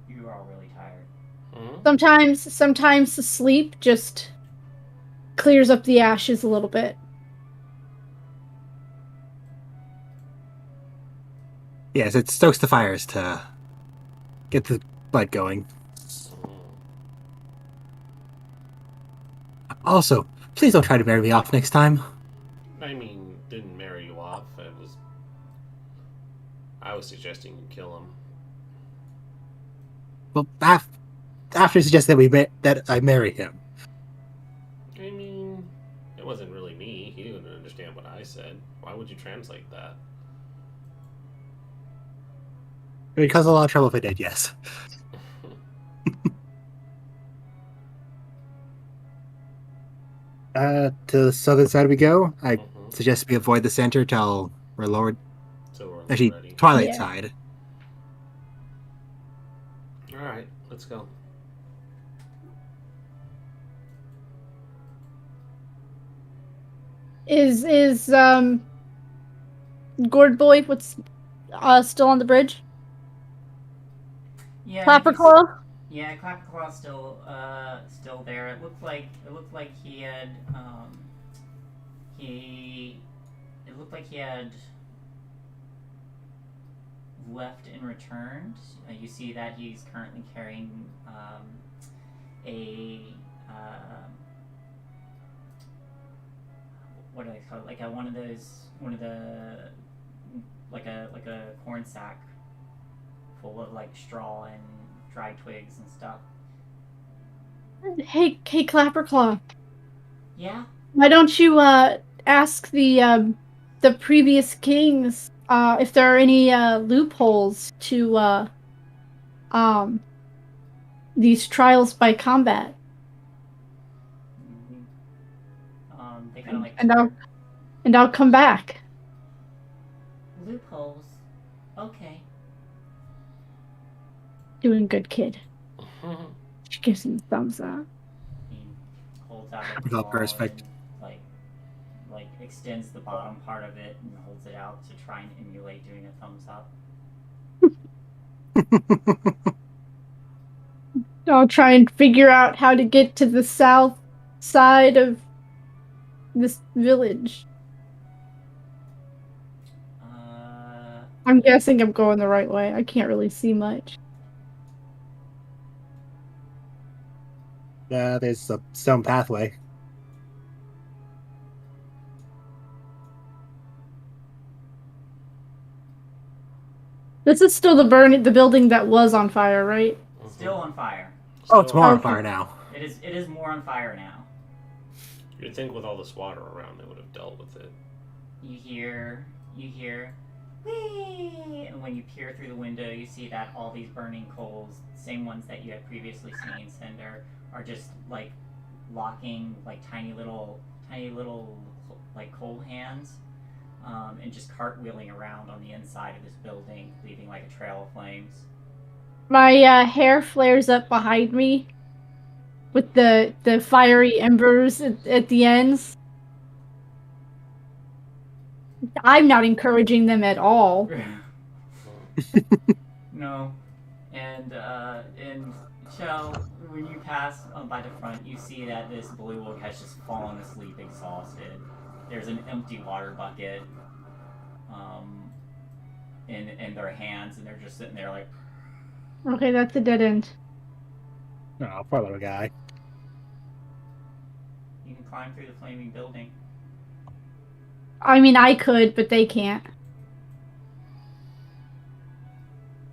You were all really tired. Mhm. Sometimes the sleep just clears up the ashes a little bit. Yes, it stokes the fires to get the blood going. Also, please don't try to marry me off next time. I mean, didn't marry you off. I was suggesting you kill him. Well, after suggesting that I marry him. I mean, it wasn't really me. He didn't understand what I said. Why would you translate that? It would cause a lot of trouble if I did, yes. To the southern side we go. I suggest we avoid the center till we're lowered. So we're Actually, ready. twilight Yeah. side. All right, let's go. Is Gourd Boy what's still on the bridge? Yeah, Clapperclaw? yeah, Clapperclaw's still there. It looked like he had it looked like he had left and returned. You see that he's currently carrying a what do they call it? Like one of the like a corn sack full of like straw and dry twigs and stuff. Hey, Clapperclaw. Yeah. Why don't you ask the previous kings if there are any loopholes to these trials by combat? They kind of like And I'll come back. loopholes. Okay. Doing good, kid. She gives him a thumbs up. He holds out a Without claw perfect. and like extends the bottom part of it and holds it out to try and emulate doing a thumbs up. I'll try and figure out how to get to the south side of this village. I'm guessing I'm going the right way. I can't really see much. There's a stone pathway. This is still the building that was on fire, right? Still on fire. Oh, it's more on Okay. fire now. It is more on fire now. You'd think with all this water around, they would have dealt with it. You hear, whee! And when you peer through the window, you see that all these burning coals, same ones that you had previously seen, Cinder, are just like locking like tiny little like coal hands, and just cartwheeling around on the inside of this building, leaving like a trail of flames. My hair flares up behind me with the fiery embers at the ends. I'm not encouraging them at all. No. And Shell, when you pass by the front, you see that this bullywug has just fallen asleep exhausted. There's an empty water bucket in their hands, and they're just sitting there like... Okay, that's a dead end. Oh, poor little guy. You can climb through the flaming building. I mean, I could, but they can't.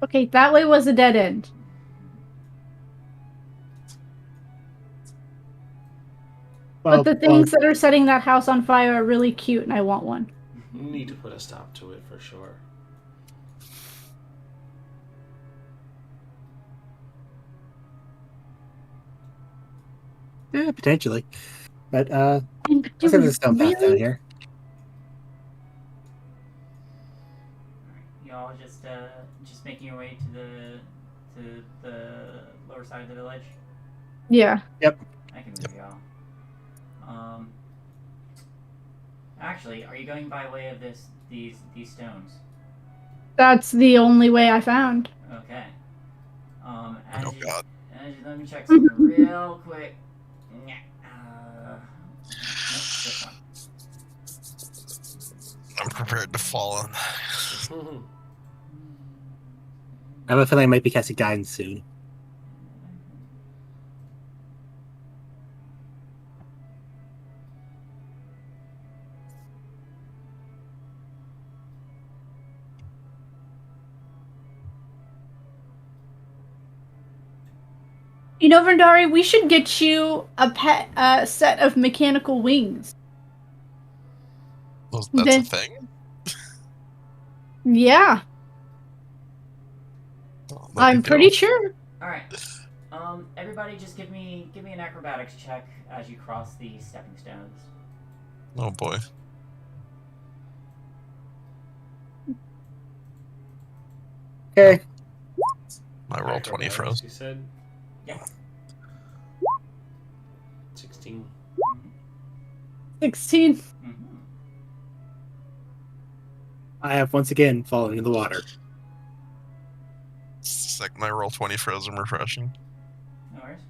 Okay, that way was a dead end. Well, But the things that are setting that house on fire are really cute, and I want one. We need to put a stop to it for sure. yeah, potentially. But And let's have this stone path down here. Y'all just making your way to the lower side of the village. Yeah. Yep. I can move y'all. Actually, are you going by way of these stones? That's the only way I found. Okay. Oh God. Let me check something real quick. Nope, this one. I'm prepared to fall on. I have a feeling I might be casting guidance soon. You know, Vendari, we should get you a set of mechanical wings. That's Then- a thing? Yeah, Oh, that'd I'm be pretty dope. sure. All right. Everybody, just give me an acrobatics check as you cross these stepping stones. Oh boy. Okay. My roll 20 froze. You said? Yeah. 16. 16. Mm-hmm. I have once again fallen in the water. It's like my roll 20 froze and refreshing. No worries.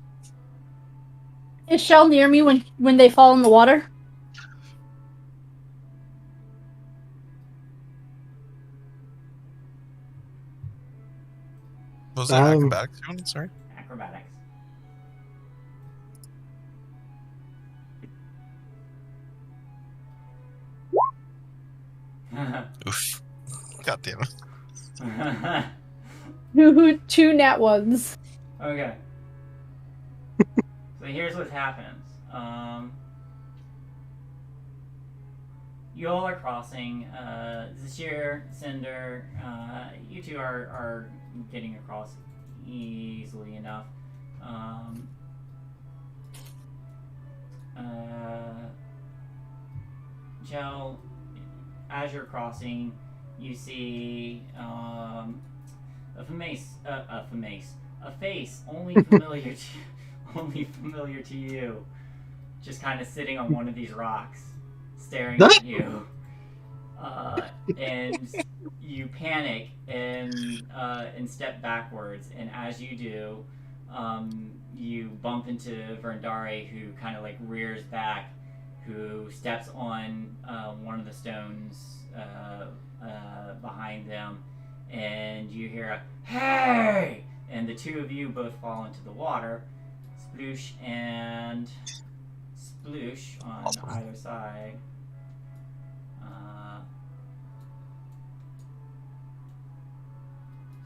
Is Shell near me when they fall in the water? What was that Um, acrobatics doing? Sorry. Acrobatics. Oof. God damn it. Two nat ones. Okay. So here's what happens. You all are crossing. Zashir, Cinder, you two are getting across easily enough. Gel, as you're crossing, you see a face only familiar to you, just kind of sitting on one of these rocks, staring at you. And you panic and step backwards, and as you do, you bump into Verndari, who kind of like rears back, who steps on one of the stones behind them, and you hear a "Hey!" and the two of you both fall into the water, sploosh and sploosh on Awesome. either side.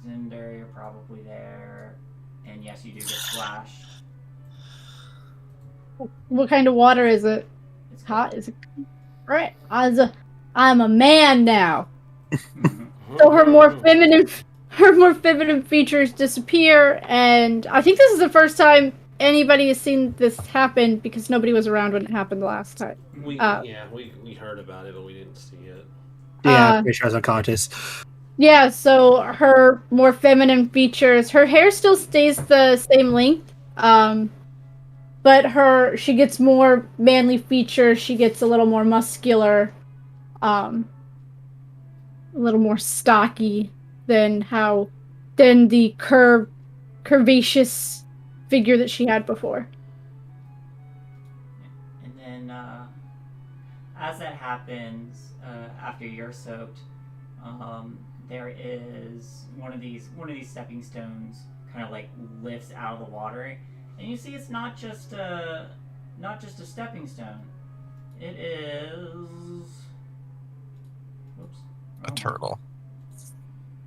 Zinder, you're probably there, and yes, you do get splashed. What kind of water is it? It's Hot? Is it right? I'm a man now. So her more feminine features disappear, and I think this is the first time anybody has seen this happen because nobody was around when it happened the last time. We heard about it, but we didn't see it. Yeah, I'm pretty sure I was unconscious. Yeah, so her more feminine features, her hair still stays the same length, but but she gets more manly features. She gets a little more muscular, a little more stocky than the curvaceous figure that she had before. And then, as that happens, after you're soaked, there is one of these stepping stones kind of like lifts out of the water, and you see it's not just a stepping stone. It is. Whoops. A turtle.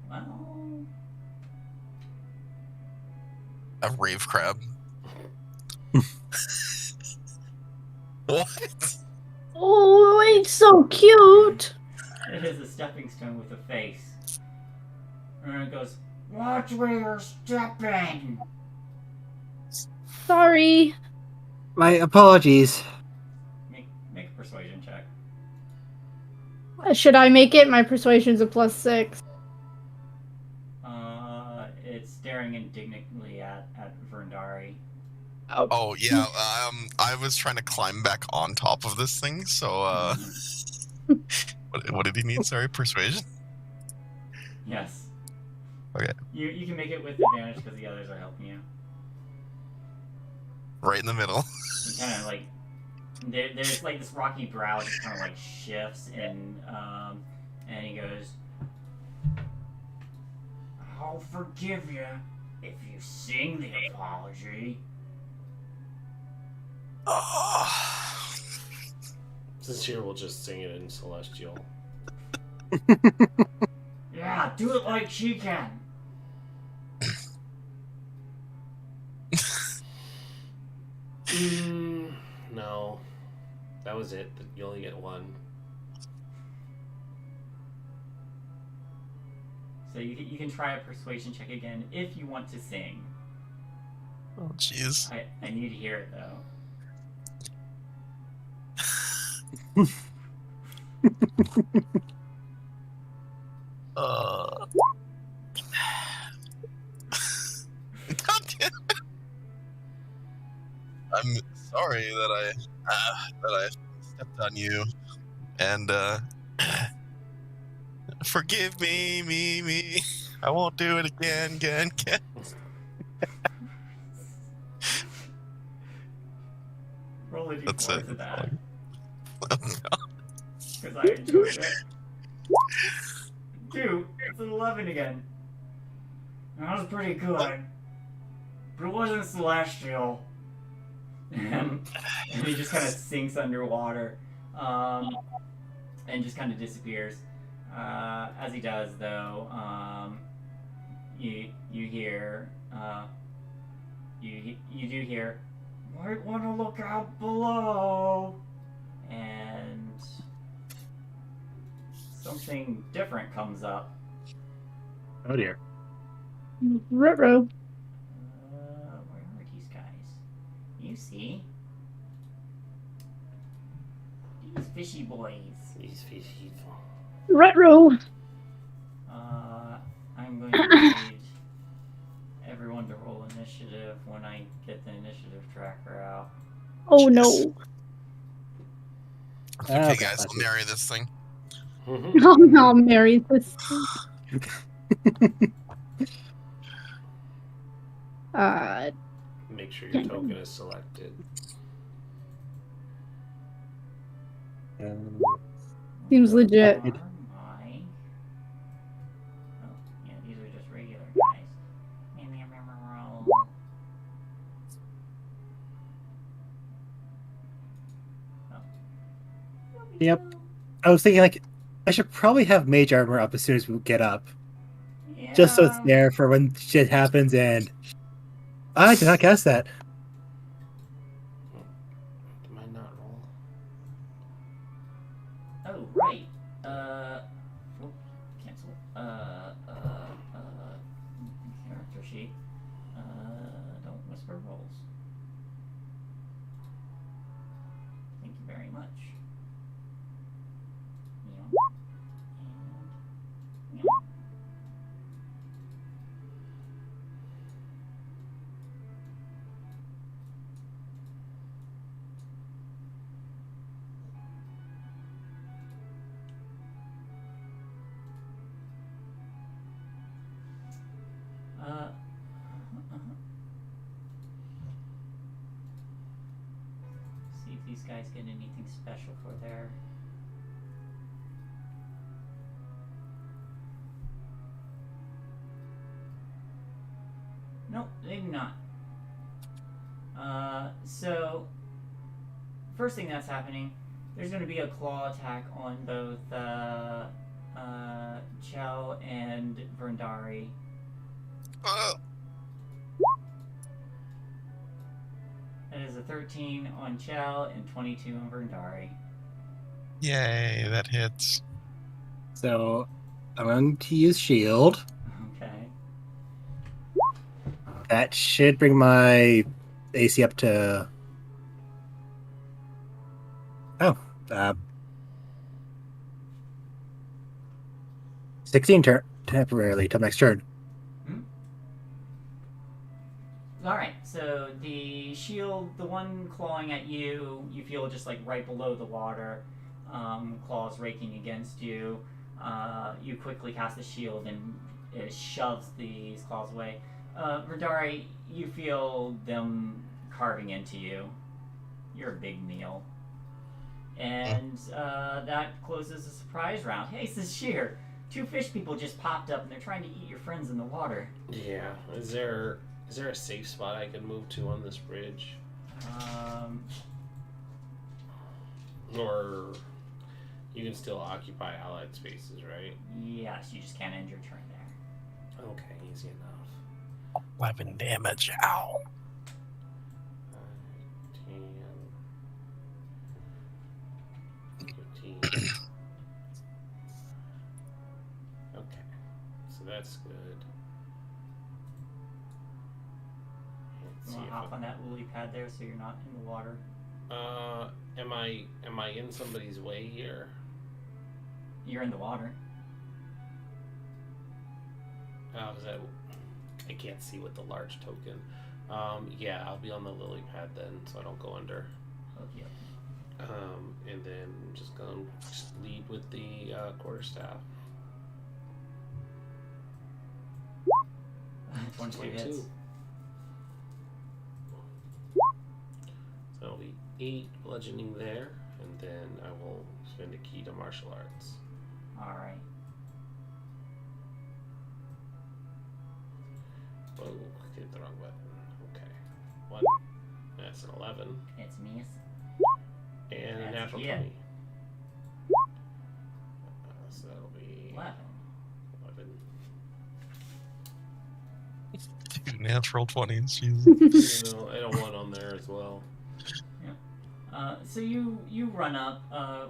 Well, A rave crab. What? Oh, it's so cute. it is a stepping stone with a face. And it goes, "Watch where you're stepping." Sorry. My apologies. Make a persuasion check. Should I make it? My persuasion's a +6. It's staring indignantly at Verndari. Oh yeah. I was trying to climb back on top of this thing. So what did he need? Sorry, persuasion. Yes. Okay. You can make it with advantage because the others are helping you. Right in the middle. You kind of like there's like this rocky brow just kind of like shifts and he goes, "I'll forgive you if you sing the apology." Sincere will just sing it in Celestial. Yeah, do it like she can. No. That was it. You only get one. So you can try a persuasion check again if you want to sing. Oh jeez. I need to hear it though. God damn it. I'm sorry that I stepped on you, and forgive me. I won't do it again. Roll a d4 That's to it. that. Because I enjoyed it. Dude, it's an 11 again. That was pretty good. But it wasn't celestial. And he just kind of sinks underwater. And just kind of disappears. As he does, though, you hear, you do hear, "Might want to look out below," and something different comes up. Oh dear. Ruh-roh. Where are these guys? You see? These fishy boys. These fishy. Ruh-roh. I'm going to need everyone to roll initiative when I get the initiative tracker out. Oh no. Okay, guys, I'll marry this thing. Oh no, Mary. This. Make sure your token is selected. Seems legit. Oh, yeah, these are just regular guys. Roll. Yep. I was thinking, like, I should probably have mage armor up as soon as we get up. Yeah. Just so it's there for when shit happens, and I did not guess that. Am I not roll? Oh, right. Cancel. Character sheet. Don't whisper rolls. Thank you very much. Yeah. See if these guys get anything special for their. Nope, they do not. So, first thing that's happening, there's going to be a claw attack on both Chell and Verndari. That is a 13 on Chell and 22 on Verndari. Yay, that hits. So I'm going to use shield. Okay. That should bring my AC up to 16 temporarily till next turn. Alright, so the shield, the one clawing at you, you feel just like right below the water. Claws raking against you. You quickly cast the shield and it shoves these claws away. Verdari, you feel them carving into you. You're a big meal. And that closes the surprise round. Hey, Sashir, 2 fish people just popped up and they're trying to eat your friends in the water. Yeah. Is there a safe spot I can move to on this bridge? Or you can still occupy allied spaces, right? Yes, you just can't end your turn there. Okay, easy enough. 11 damage. Ow. 10, 15. Okay, so that's good. Let's You see want to if hop on that lily pad there so you're not in the water? am I in somebody's way here? You're in the water. Oh, is that? I can't see with the large token. Yeah, I'll be on the lily pad then, so I don't go under. Okay. And then I'm just gonna lead with the quarterstaff. 22 hits. 22. So it'll be 8 bludgeoning there, and then I will spend a key to martial arts. Alright. Whoa, hit the wrong button. Okay. 1. That's an 11. It's miss. And a That's natural it. 20. So that'll be 11. 11. 2 natural 20s. Jesus. And a 1 on there as well. So you run up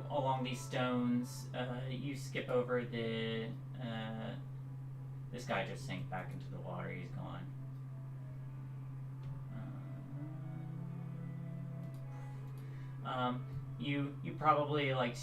along these stones. You skip over the. This guy just sank back into the water. He's gone. You probably like